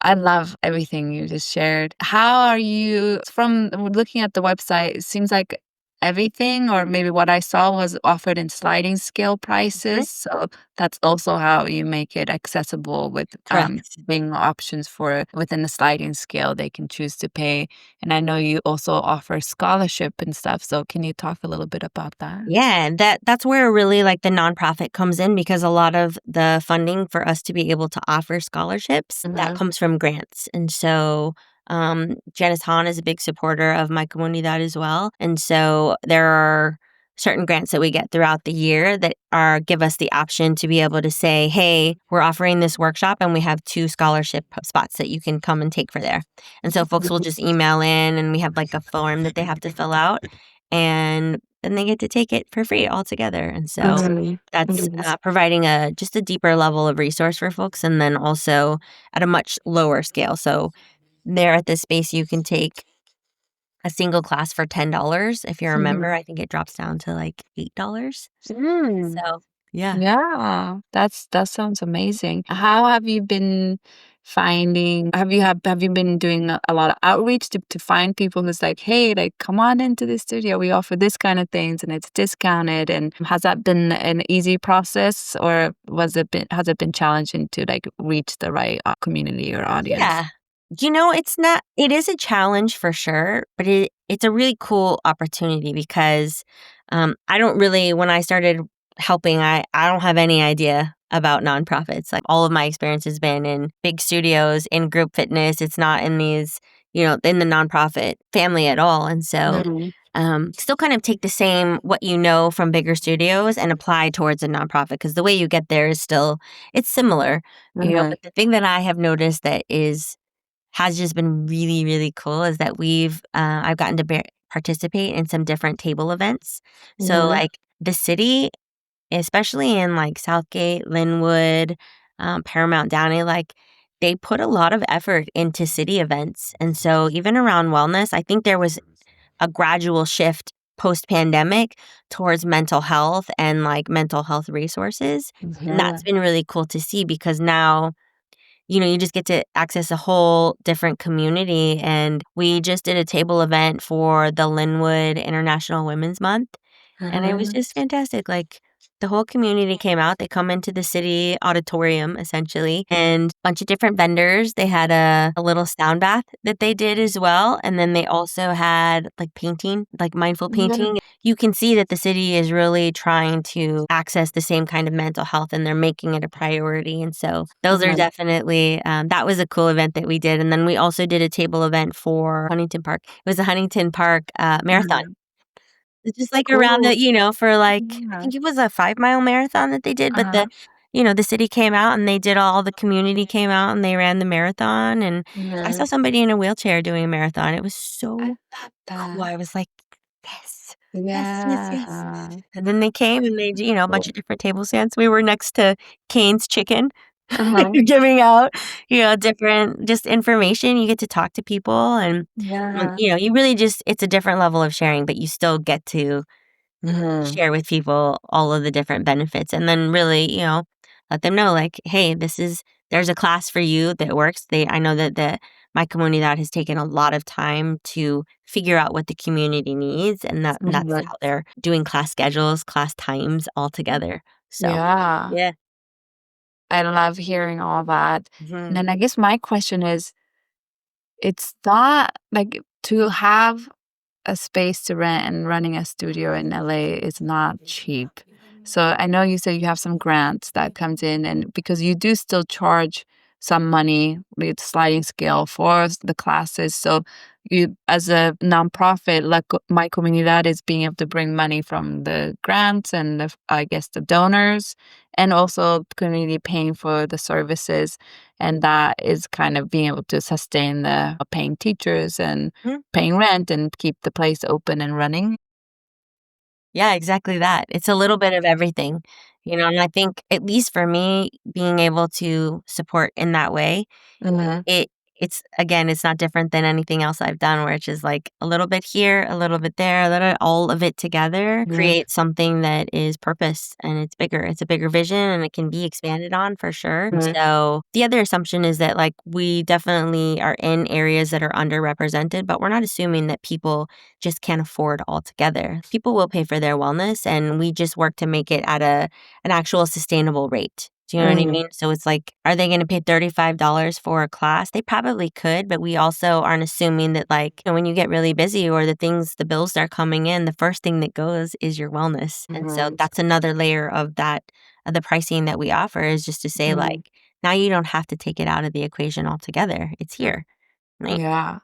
I love everything you just shared. How are you, from looking at the website, it seems like everything, or maybe what I saw, was offered in sliding scale prices. So that's also how you make it accessible with Correct. being options for within the sliding scale they can choose to pay. And I know you also offer scholarship and stuff. So can you talk a little bit about that? Yeah, that's where really like the nonprofit comes in, because a lot of the funding for us to be able to offer scholarships that comes from grants. And so Janice Hahn is a big supporter of My Comunidad as well. And so there are certain grants that we get throughout the year that are give us the option to be able to say, hey, we're offering this workshop and we have 2 scholarship spots that you can come and take for there. And so folks will just email in, and we have like a form that they have to fill out, and then they get to take it for free altogether. And so that's providing just a deeper level of resource for folks, and then also at a much lower scale. So there at this space, you can take a single class for $10. If you're a member, I think it drops down to like $8. So yeah. Yeah, that sounds amazing. How have you been finding, have you been doing a lot of outreach to find people who's like, hey, like, come on into the studio. We offer this kind of things and it's discounted. And has that been an easy process, or has it been challenging to like reach the right community or audience? Yeah. It is a challenge for sure, but it's a really cool opportunity because I don't really, when I started helping, I don't have any idea about nonprofits. Like all of my experience has been in big studios, in group fitness. It's not in in the nonprofit family at all. And so still kind of take the same what you know from bigger studios and apply towards a nonprofit, because the way you get there is still, it's similar. But the thing that I have noticed that has just been really, really cool is that I've gotten to participate in some different table events. So like the city, especially in like Southgate, Linwood, Paramount Downey, like they put a lot of effort into city events. And so even around wellness, I think there was a gradual shift post pandemic towards mental health and like mental health resources. And that's been really cool to see, because now you just get to access a whole different community. And we just did a table event for the Linwood International Women's Month. And it was just fantastic. Like the whole community came out. They come into the city auditorium essentially, and a bunch of different vendors. They had a little sound bath that they did as well. And then they also had like painting, like mindful painting. You can see that the city is really trying to access the same kind of mental health, and they're making it a priority. And so those are definitely, that was a cool event that we did. And then we also did a table event for Huntington Park. It was a Huntington Park marathon. It's just like around for like, I think it was a 5-mile marathon that they did, but the city came out and they did all the community came out and they ran the marathon. And I saw somebody in a wheelchair doing a marathon. It was so cool. I was like, yes, yes, yes, yes. And then they came and they, a bunch of different table stands. We were next to Cane's Chicken, giving out, different just information. You get to talk to people, and you really just, it's a different level of sharing, but you still get to share with people all of the different benefits, and then really, let them know like, hey, there's a class for you that works. I know that My Comunidad has taken a lot of time to figure out what the community needs, and that's how they're doing class schedules, class times all together. So Yeah, yeah. I love hearing all that. And then I guess my question is, it's not like to have a space to rent, and running a studio in LA is not cheap. So I know you said you have some grants that comes in, and because you do still charge some money with sliding scale for the classes. So you, as a nonprofit, like My Comunidad, is being able to bring money from the grants and I guess the donors, and also the community paying for the services. And that is kind of being able to sustain the paying teachers and paying rent and keep the place open and running. Yeah, exactly that. It's a little bit of everything, and I think, at least for me, being able to support in that way, Mhm. it it's not different than anything else I've done where it's just like a little bit here, a little bit there, all of it together creates something that is purpose and it's bigger. It's a bigger vision and it can be expanded on for sure. So the other assumption is that like we definitely are in areas that are underrepresented, but we're not assuming that people just can't afford altogether. People will pay for their wellness and we just work to make it at an actual sustainable rate. Do you know what I mean? So it's like, are they going to pay $35 for a class? They probably could, but we also aren't assuming that like, when you get really busy or the bills start coming in, the first thing that goes is your wellness. And so that's another layer of the pricing that we offer is just to say like, now you don't have to take it out of the equation altogether. It's here, right? Yeah.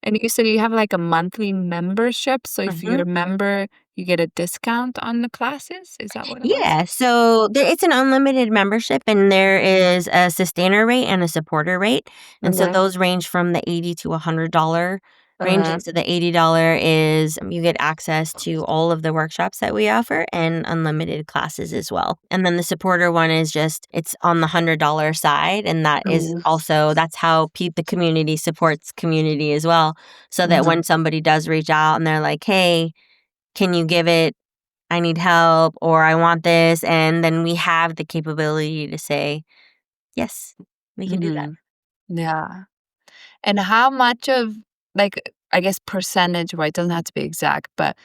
And you said you have like a monthly membership. So if you're a member, you get a discount on the classes. Is that what it was? Yeah, so it's an unlimited membership, and there is a sustainer rate and a supporter rate, and so those range from the $80 to $100 range. And so the $80 is you get access to all of the workshops that we offer and unlimited classes as well. And then the supporter one is just it's on the $100 side, and that is also that's how the community supports community as well. So that when somebody does reach out and they're like, "Hey, can you give it? I need help," or "I want this," and then we have the capability to say, "Yes, we can do that." Yeah. And how much of like I guess percentage, right? It doesn't have to be exact, but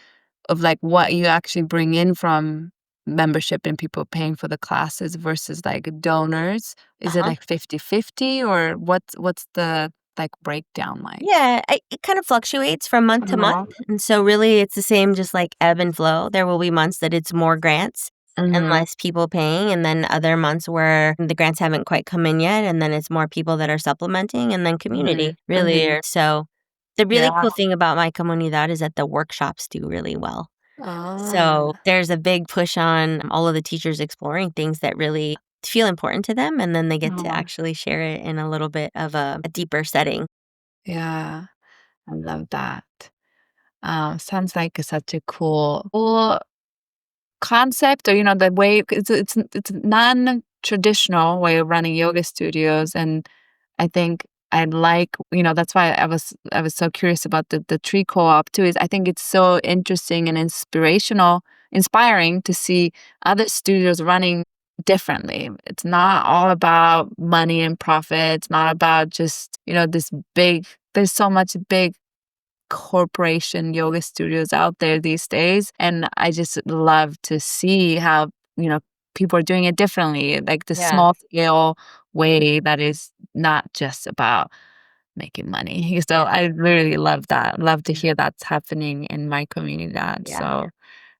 of like what you actually bring in from membership and people paying for the classes versus like donors. Is it like 50-50 or what's the like breakdown like? Yeah, it kind of fluctuates from month to month, and so really it's the same, just like ebb and flow. There will be months that it's more grants and less people paying, and then other months where the grants haven't quite come in yet, and then it's more people that are supplementing, and then community really. So the really cool thing about My Comunidad is that the workshops do really well. So there's a big push on all of the teachers exploring things that really feel important to them, and then they get to actually share it in a little bit of a deeper setting. Yeah, I love that. Sounds like such a cool concept, or the way it's a non-traditional way of running yoga studios, and I think I'd like that's why I was so curious about the tree co-op too. Is I think it's so interesting and inspiring to see other studios running differently. It's not all about money and profit. It's not about just this big. There's so much big corporation yoga studios out there these days, and I just love to see how people are doing it differently, like the small scale way that is not just about making money. So I really love that. Love to hear that's happening in my community. So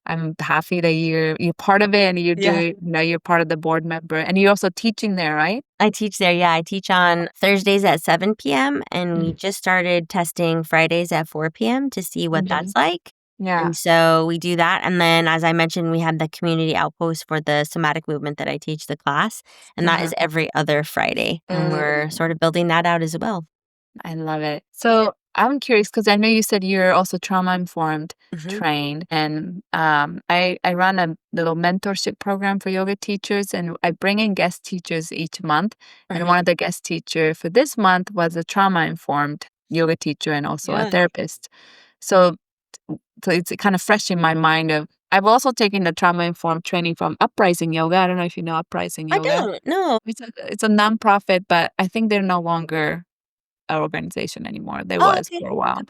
I'm happy that you're part of it, and you're doing you're part of the board member, and you're also teaching there, right? I teach there, yeah. I teach on Thursdays at 7 PM, and we just started testing Fridays at 4 PM to see what that's like. Yeah. And so we do that. And then, as I mentioned, we have the community outpost for the somatic movement that I teach the class, and that is every other Friday. And we're sort of building that out as well. I love it. So I'm curious because I know you said you're also trauma informed trained, and I run a little mentorship program for yoga teachers, and I bring in guest teachers each month. And one of the guest teacher for this month was a trauma informed yoga teacher and also a therapist. So it's kind of fresh in my mind of. I've also taken the trauma informed training from Uprising Yoga. I don't know if you know Uprising Yoga. I don't know. It's a nonprofit, but I think they're no longer our organization anymore. They was for a while.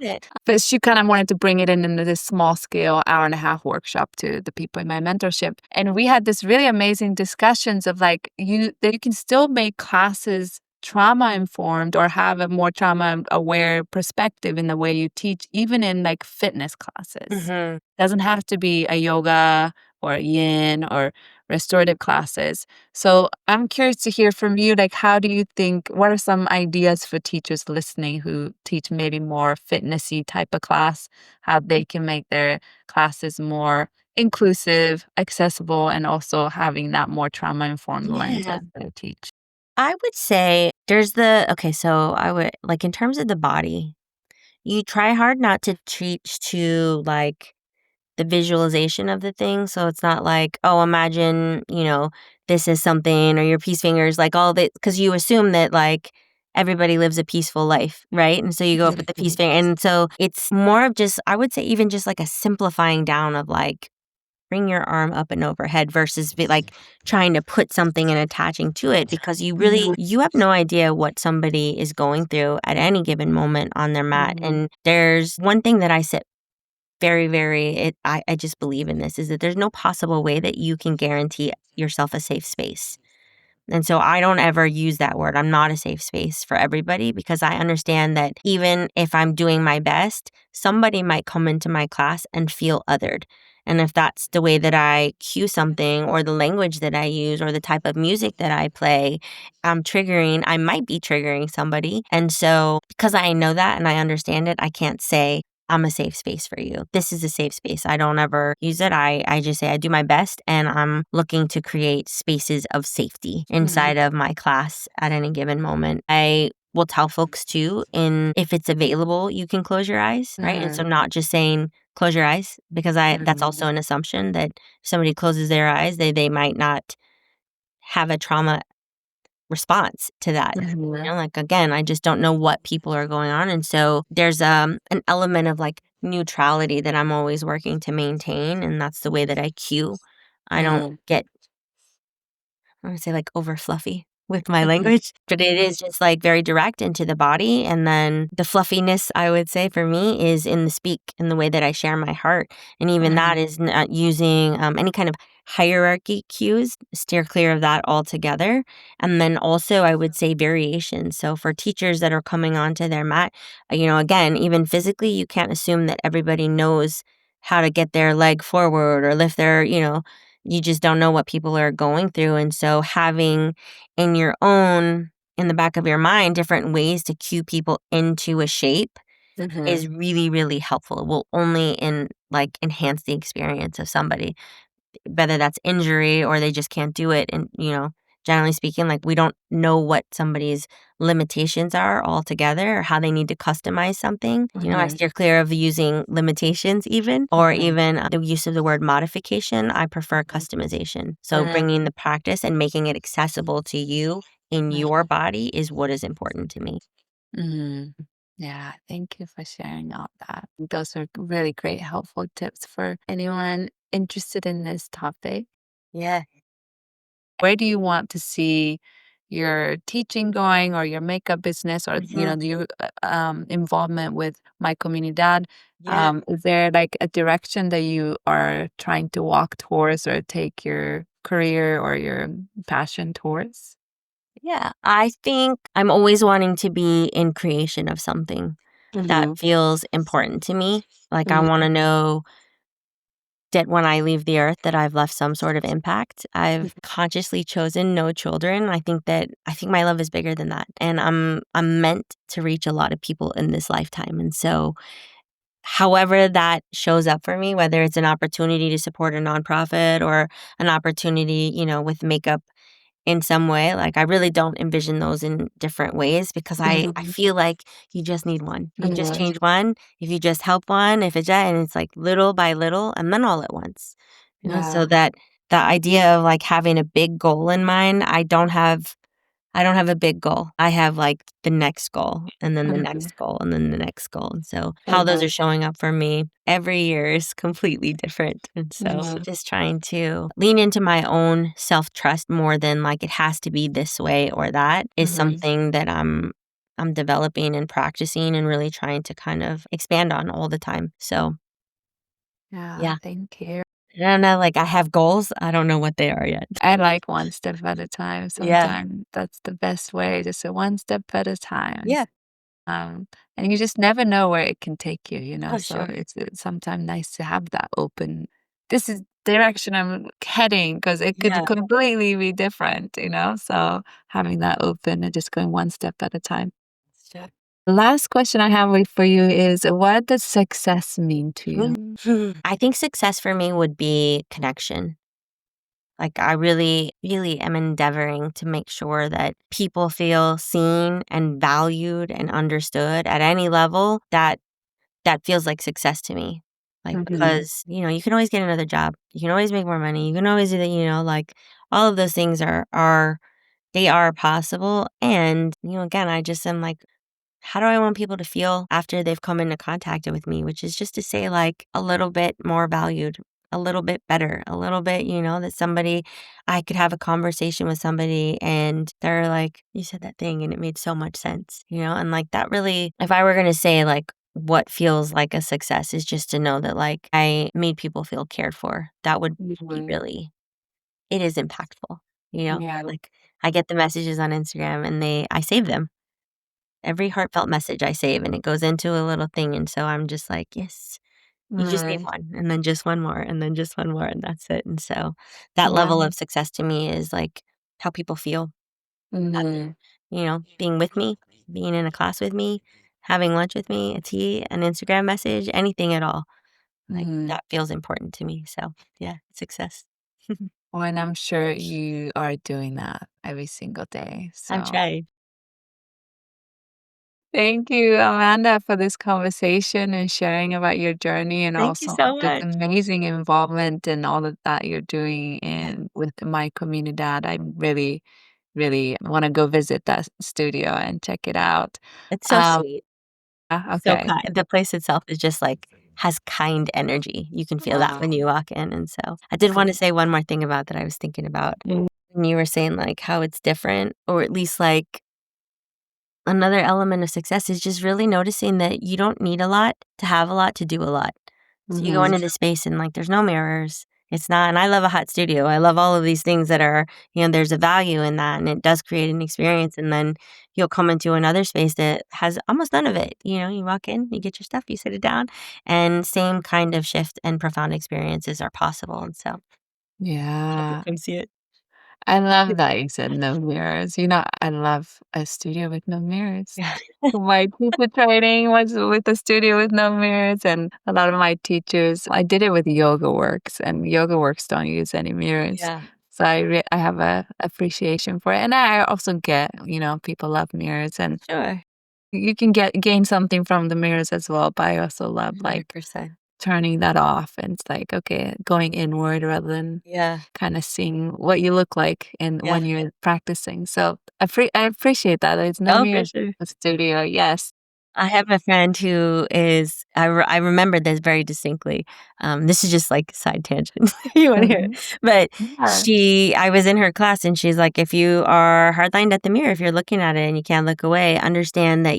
But she kind of wanted to bring it into this small scale hour-and-a-half workshop to the people in my mentorship. And we had this really amazing discussions of like that you can still make classes trauma informed or have a more trauma aware perspective in the way you teach, even in like fitness classes. Doesn't have to be a yoga or a yin or restorative classes. So I'm curious to hear from you, like, how do you think, what are some ideas for teachers listening who teach maybe more fitnessy type of class, how they can make their classes more inclusive, accessible, and also having that more trauma-informed lens as they teach? I would say so I would, like, in terms of the body, you try hard not to teach to, like, the visualization of the thing. So it's not like, oh, imagine, this is something, or your peace fingers, like all that, because you assume that like everybody lives a peaceful life, right? And so you go up with the peace finger. And so it's more of just, I would say, even just like a simplifying down of like, bring your arm up and overhead versus be like trying to put something and attaching to it, because you have no idea what somebody is going through at any given moment on their mat. And there's one thing that I sit very, I just believe in this, is that there's no possible way that you can guarantee yourself a safe space. And so I don't ever use that word. I'm not a safe space for everybody, because I understand that even if I'm doing my best, somebody might come into my class and feel othered. And if that's the way that I cue something, or the language that I use, or the type of music that I play, I might be triggering somebody. And so because I know that and I understand it, I can't say, I'm a safe space for you. This is a safe space. I don't ever use it. I just say I do my best, and I'm looking to create spaces of safety inside of my class at any given moment. I will tell folks too, if it's available, you can close your eyes, right? And so not just saying close your eyes, because that's also an assumption that if somebody closes their eyes, they might not have a trauma response to that. Like, again, I just don't know what people are going on. And so there's an element of like neutrality that I'm always working to maintain. And that's the way that I cue. I don't get, I would say, like over fluffy with my language, but it is just like very direct into the body. And then the fluffiness, I would say, for me is in the speak, in the way that I share my heart. And even that is not using any kind of hierarchy cues, steer clear of that altogether. And then also, I would say variation. So for teachers that are coming onto their mat, again, even physically, you can't assume that everybody knows how to get their leg forward or lift their, you just don't know what people are going through. And so having in the back of your mind, different ways to cue people into a shape is really, really helpful. It will only enhance the experience of somebody, whether that's injury or they just can't do it. And, generally speaking, like, we don't know what somebody's limitations are altogether, or how they need to customize something. I steer clear of using limitations even, or even the use of the word modification. I prefer customization. So bringing the practice and making it accessible to you in your body is what is important to me. Yeah, thank you for sharing all that. Those are really great, helpful tips for anyone interested in this topic. Yeah. Where do you want to see your teaching going, or your makeup business, or your involvement with My Comunidad? Yeah. Is there like a direction that you are trying to walk towards, or take your career or your passion towards? Yeah. I think I'm always wanting to be in creation of something that feels important to me. Like, I want to know that when I leave the earth, that I've left some sort of impact. I've consciously chosen no children. I think my love is bigger than that. And I'm meant to reach a lot of people in this lifetime. And so however that shows up for me, whether it's an opportunity to support a nonprofit, or an opportunity, with makeup in some way, like, I really don't envision those in different ways, because I feel like you just need one. You just change one, if you just help one, if it's that, and it's like little by little and then all at once. So that the idea of like having a big goal in mind, I don't have a big goal. I have like the next goal, and then the next goal, and then the next goal. And so how those are showing up for me every year is completely different. And so just trying to lean into my own self-trust more than like it has to be this way or that is something that I'm developing and practicing and really trying to kind of expand on all the time. So Yeah, yeah. thank you. I don't know, like, I have goals. I don't know what they are yet. I like one step at a time. Yeah. Sometimes that's the best way, just a one step at a time. Yeah. And you just never know where it can take you. Oh, So sure. it's sometimes nice to have that open. This is direction I'm heading, because it could Yeah. completely be different. So having that open and just going one step at a time. Sure. The last question I have for you is, what does success mean to you? I think success for me would be connection. Like, I really, really am endeavoring to make sure that people feel seen and valued and understood at any level, that feels like success to me. Like, because, you can always get another job. You can always make more money. You can always do that, like, all of those things are they are possible. And, again, I just am like, how do I want people to feel after they've come into contact with me? Which is just to say, like, a little bit more valued, a little bit better, a little bit, that I could have a conversation with somebody and they're like, you said that thing and it made so much sense, and like that really, if I were going to say like what feels like a success is just to know that like I made people feel cared for, that would be really, it is impactful, Yeah. like I get the messages on Instagram and I save them. Every heartfelt message I save and it goes into a little thing, and so I'm just like, "Yes, you just need one, and then just one more, and then just one more, and that's it." And so that level of success to me is, like, how people feel after, being with me, being in a class with me, having lunch with me, a tea, an Instagram message, anything at all. Like, that feels important to me, so, yeah, success. Well, and I'm sure you are doing that every single day. I'm So trying. thank you, Amanda, for this conversation and sharing about your journey and Thank you also so this much. amazing involvement and all of that you're doing Yeah. in with My Comunidad. I really, really want to go visit that studio and check it out. It's so Um, sweet. So okay. kind. The place itself is just, like, has kind energy. You can feel that when you walk in, and so I did wanna say one more thing about that I was thinking about. When you were saying, like, how it's different, or at least, like, another element of success is just really noticing that you don't need a lot to have a lot to do a lot. So you go into this space and, like, there's no mirrors. It's not, and I love a hot studio. I love all of these things that are, there's a value in that, and it does create an experience, and then you'll come into another space that has almost none of it. You walk in, you get your stuff, you sit it down, and same kind of shift and profound experiences are possible, and so people Yeah. come see it. I love that you said no mirrors. I love a studio with no mirrors. Yeah. My teacher training was with a studio with no mirrors, and a lot of my teachers I did it with Yoga Works, and Yoga Works don't use any mirrors. Yeah. So I have a appreciation for it, and I also get, people love mirrors, and Sure. you can gain something from the mirrors as well, but I also love, like, 100%. turning that off, and it's like, okay, going inward rather than Yeah. kinda seeing what you look like and Yeah. when you're practicing, so I appreciate that, there's no Oh, for mirrors in sure. the studio, yes. I have a friend who is I remember this very distinctly. This is just, like, side tangent, if you wanna hear it. Mhm. But Yeah. I was in her class, and she's like, "If you are hard-lined at the mirror, if you're looking at it and you can't look away, understand that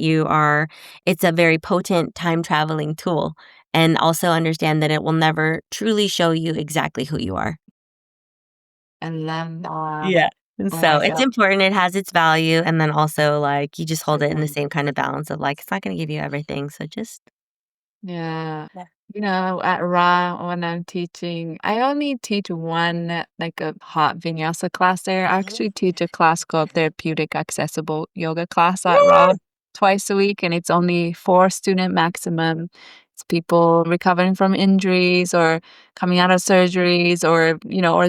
it's a very potent time-traveling tool, and also understand that it will never truly show you exactly who you are." I love that. Yeah. And Oh so my it's god. important, it has its value, and then also, like, you just hold it in the same kind of balance of, like, it's not gonna give you everything, so just Yeah. yeah. At Ra, when I'm teaching, I only teach one, like a hot vinyasa class there. I Mhm. actually teach a class called Therapeutic Accessible Yoga class at Ra Yay! twice a week, and it's only 4 student maximum. It's people recovering from injuries or coming out of surgeries or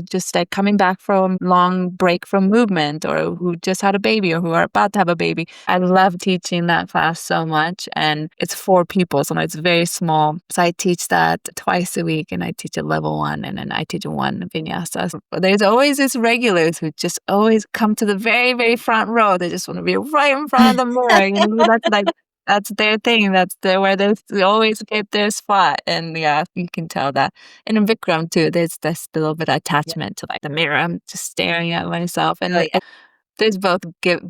just like coming back from long break from movement or who just had a baby or who are about to have a baby. I love teaching that class so much, and it's 4 people, so it's very small. So I teach that twice a week, and I teach a level 1, and then I teach one vinyasa. There's always these regulars who just always come to the very, very front row. They just want to be right in front of the mirror. That's their thing. That's where they always get their spot. And yeah, you can tell that. And in Vikram too, there's this little bit of Yeah. attachment to like the mirror. I'm just staring at myself. Oh, And yeah. there's both give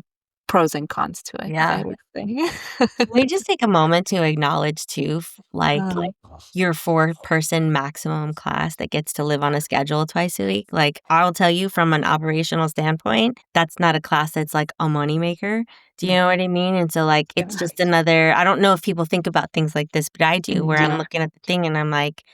pros and cons to it, I Yeah. would say. Can we just take a moment to acknowledge too, like, Uh, your four-person maximum class that gets to live on a schedule twice a week? Like, I'll tell you from an operational standpoint, that's not a class that's, like, a moneymaker. Do you know what I mean? And so, like, it's just another, I don't know if people think about things like this, but I do, where I'm looking at the thing and I'm like,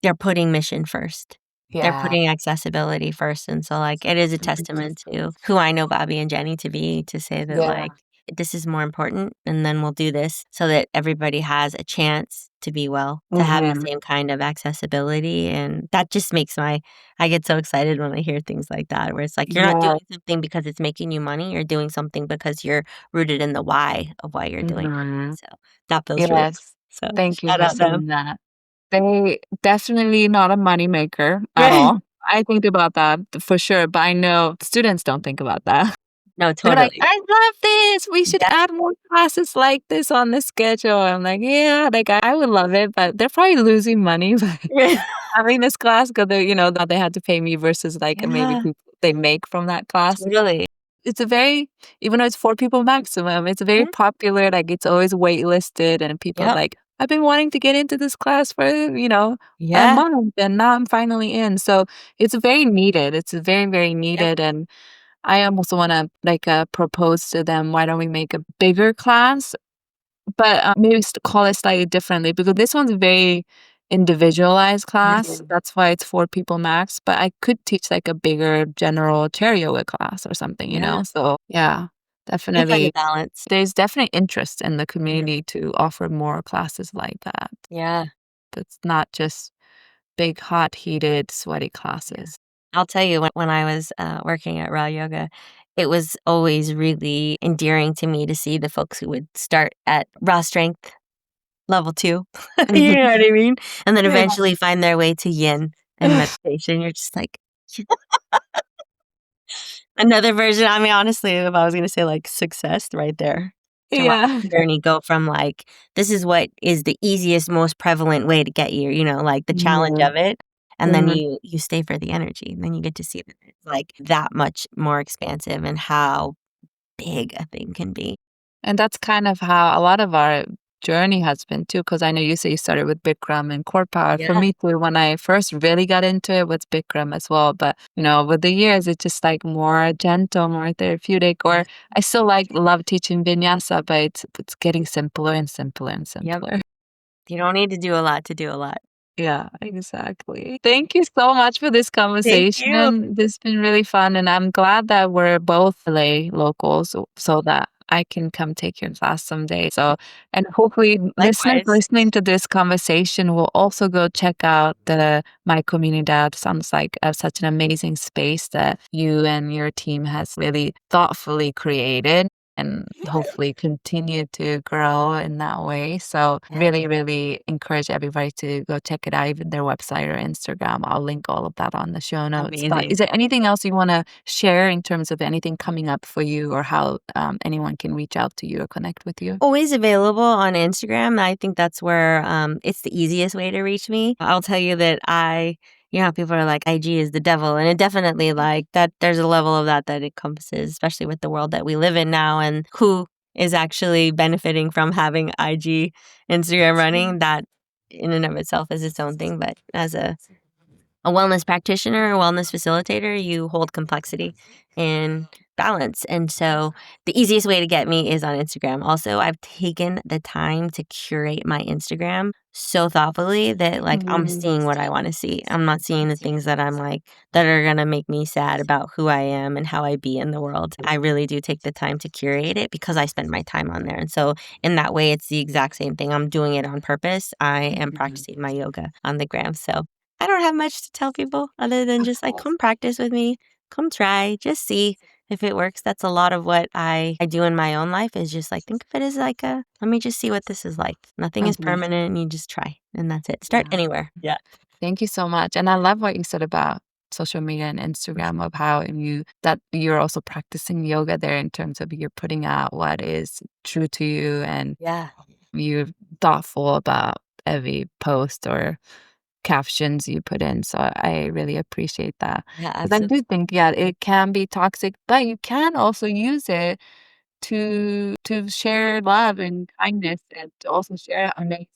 they're putting mission first. They're yeah. putting accessibility first, and so, like, it is a testament to who I know Bobby and Jenny to be, to say that, Yeah. like, this is more important, and then we'll do this so that everybody has a chance to be well, to have the same kind of accessibility, and that just makes I get so excited when I hear things like that, where it's like, you're not Yeah. doing something because it's making you money, you're doing something because you're rooted in the why of why you're doing it, Mhm. so that feels really Yes. good. So, Thank you shout for out them. saying that. They definitely not a moneymaker at Right. all. I think about that for sure, but I know students don't think about that. No, They're like, totally. "I love this. We should Yeah. add more classes like this on the schedule." I'm like, "Yeah, like, I would love it," but they're probably losing money by having this class because now they had to pay me versus, like, maybe Yeah, people they make from that class. totally. It's a very even though it's 4 people maximum, it's very Mhm. popular, like, it's always waitlisted, and people are Yep. like, "I've been wanting to get into this class for, a Yeah. month, and now I'm finally in." So, it's very needed. It's very, very Yeah. needed, and I almost wanna, like, propose to them, why don't we make a bigger class, but, maybe call it slightly differently because this one's a very individualized class. Mhm. That's why it's 4 people max, but I could teach, like, a bigger general chair yoga class or something, you Yeah. know? So, yeah, Good to find the definitely balance. there's definitely interest in the Mhm. community to offer more classes like that. Yeah. That's not just big, hot, heated, sweaty Yeah. classes. I'll tell you when I was, working at Raw Yoga, it was always really endearing to me to see the folks who would start at raw strength level 2, you know what I mean? And then Yeah. eventually find their way to yin and meditation. You're just like, another version. I mean, honestly, if I was gonna say, like, success right there to watch Yeah. the journey go from, like, this is what is the easiest, most prevalent way to get you, like, the challenge Mhm. of it, and then Mhm. you stay for the energy, and then you get to see that it's, like, that much more expansive and how big a thing can be. And that's kind of how a lot of our journey has been too, because I know you say you started with Bikram and core power. For Yeah. me too, when I first really got into it was Bikram as well. But with the years, it's just like more gentle, more therapeutic. Or I still love teaching vinyasa, but it's getting simpler and simpler and Yep. simpler. You don't need to do a lot to do a lot. Yeah, exactly. Thank you so much for this Thank you. conversation. This has been really fun, and I'm glad that we're both LA locals so that I can come take your class someday. So, and hopefully listeners Likewise. listening to this conversation will also go check out the My Comunidad. Sounds like such an amazing space that you and your team has really thoughtfully created and hopefully continue to grow in that way. So Yeah, really, really encourage everybody to go check it out, even their website or Instagram. I'll link all of that on the show notes. But amazing. is there anything else you want to share in terms of anything coming up for you or how anyone can reach out to you or connect with you? Always available on Instagram. I think that's where it's the easiest way to reach me. I'll tell you that how people are like, IG is the devil. And it definitely, like, that there's a level of that encompasses, especially with the world that we live in now and who is actually benefiting from having IG, Instagram running. That in and of itself is its own thing. But as a wellness practitioner, a wellness facilitator, you hold complexity and balance. And so the easiest way to get me is on Instagram. Also, I've taken the time to curate my Instagram so thoughtfully that, like, I'm Mm. seeing what I want to see. I'm not seeing the things that I'm like that are going to make me sad about who I am and how I be in the world. I really do take the time to curate it because I spend my time on there. And so in that way, it's the exact same thing. I'm doing it on purpose. I am practicing my yoga on the gram. So I don't have much to tell people other than just like, come practice with me, come try, just see if it works. That's a lot of what I do in my own life is just like, think of it as like let me just see what this is like. Nothing is Mhm. permanent and you just try and that's it. Start Yeah. anywhere. Yeah. Thank you so much. And I love what you said about social media and Instagram of how you're also practicing yoga there in terms of you're putting out what is true to you and Yeah. you're thoughtful about every post or captions you put in. So I really appreciate that. Yeah, Because I absolutely. do think, yeah, it can be toxic, but you can also use it to share love and kindness and to also share amazing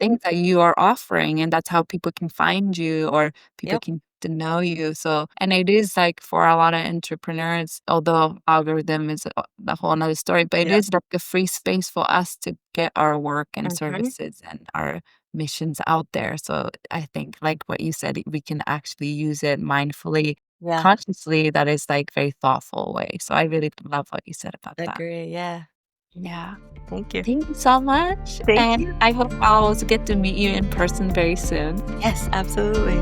things that you are offering, and that's how people can find you or people Yep. can get to know you. So, and it is like for a lot of entrepreneurs, although algorithm is a whole another story, but it Yep. is like a free space for us to get our work and Hmm. services and our missions out there. So I think like what you said, we can actually use it mindfully, Yeah. consciously, that is like very thoughtful way. So I really love what you said about that. Agree. Yeah. Yeah. Thank you. Thank you so much. Thank And you. I hope I'll also get to meet you in person very soon. Yes, absolutely.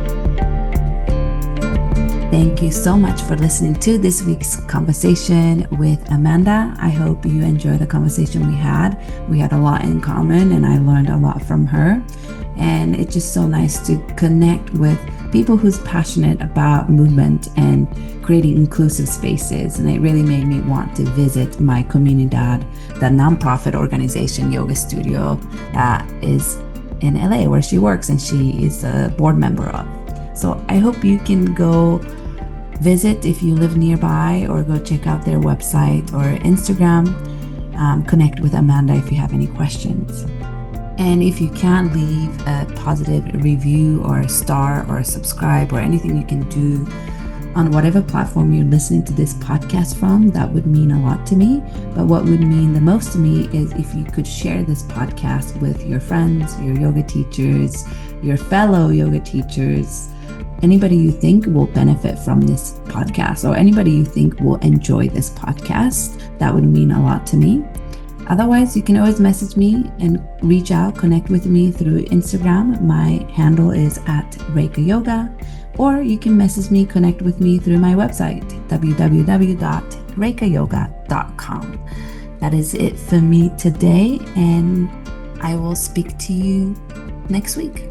Thank you so much for listening to this week's conversation with Amanda. I hope you enjoyed the conversation we had. We had a lot in common and I learned a lot from her. And it's just so nice to connect with people who's passionate about movement and creating inclusive spaces. And it really made me want to visit My Comunidad, the nonprofit organization yoga studio that is in LA where she works and she is a board member of. So I hope you can go visit if you live nearby, or go check out their website or Instagram. Connect with Amanda if you have any questions. And if you can, leave a positive review or a star or a subscribe or anything you can do on whatever platform you're listening to this podcast from. That would mean a lot to me. But what would mean the most to me is if you could share this podcast with your friends, your yoga teachers, your fellow yoga teachers, anybody you think will benefit from this podcast, or anybody you think will enjoy this podcast. That would mean a lot to me. Otherwise, you can always message me and reach out, connect with me through Instagram. My handle is @ReikaYoga, or you can message me, connect with me through my website, www.reikayoga.com. That is it for me today, and I will speak to you next week.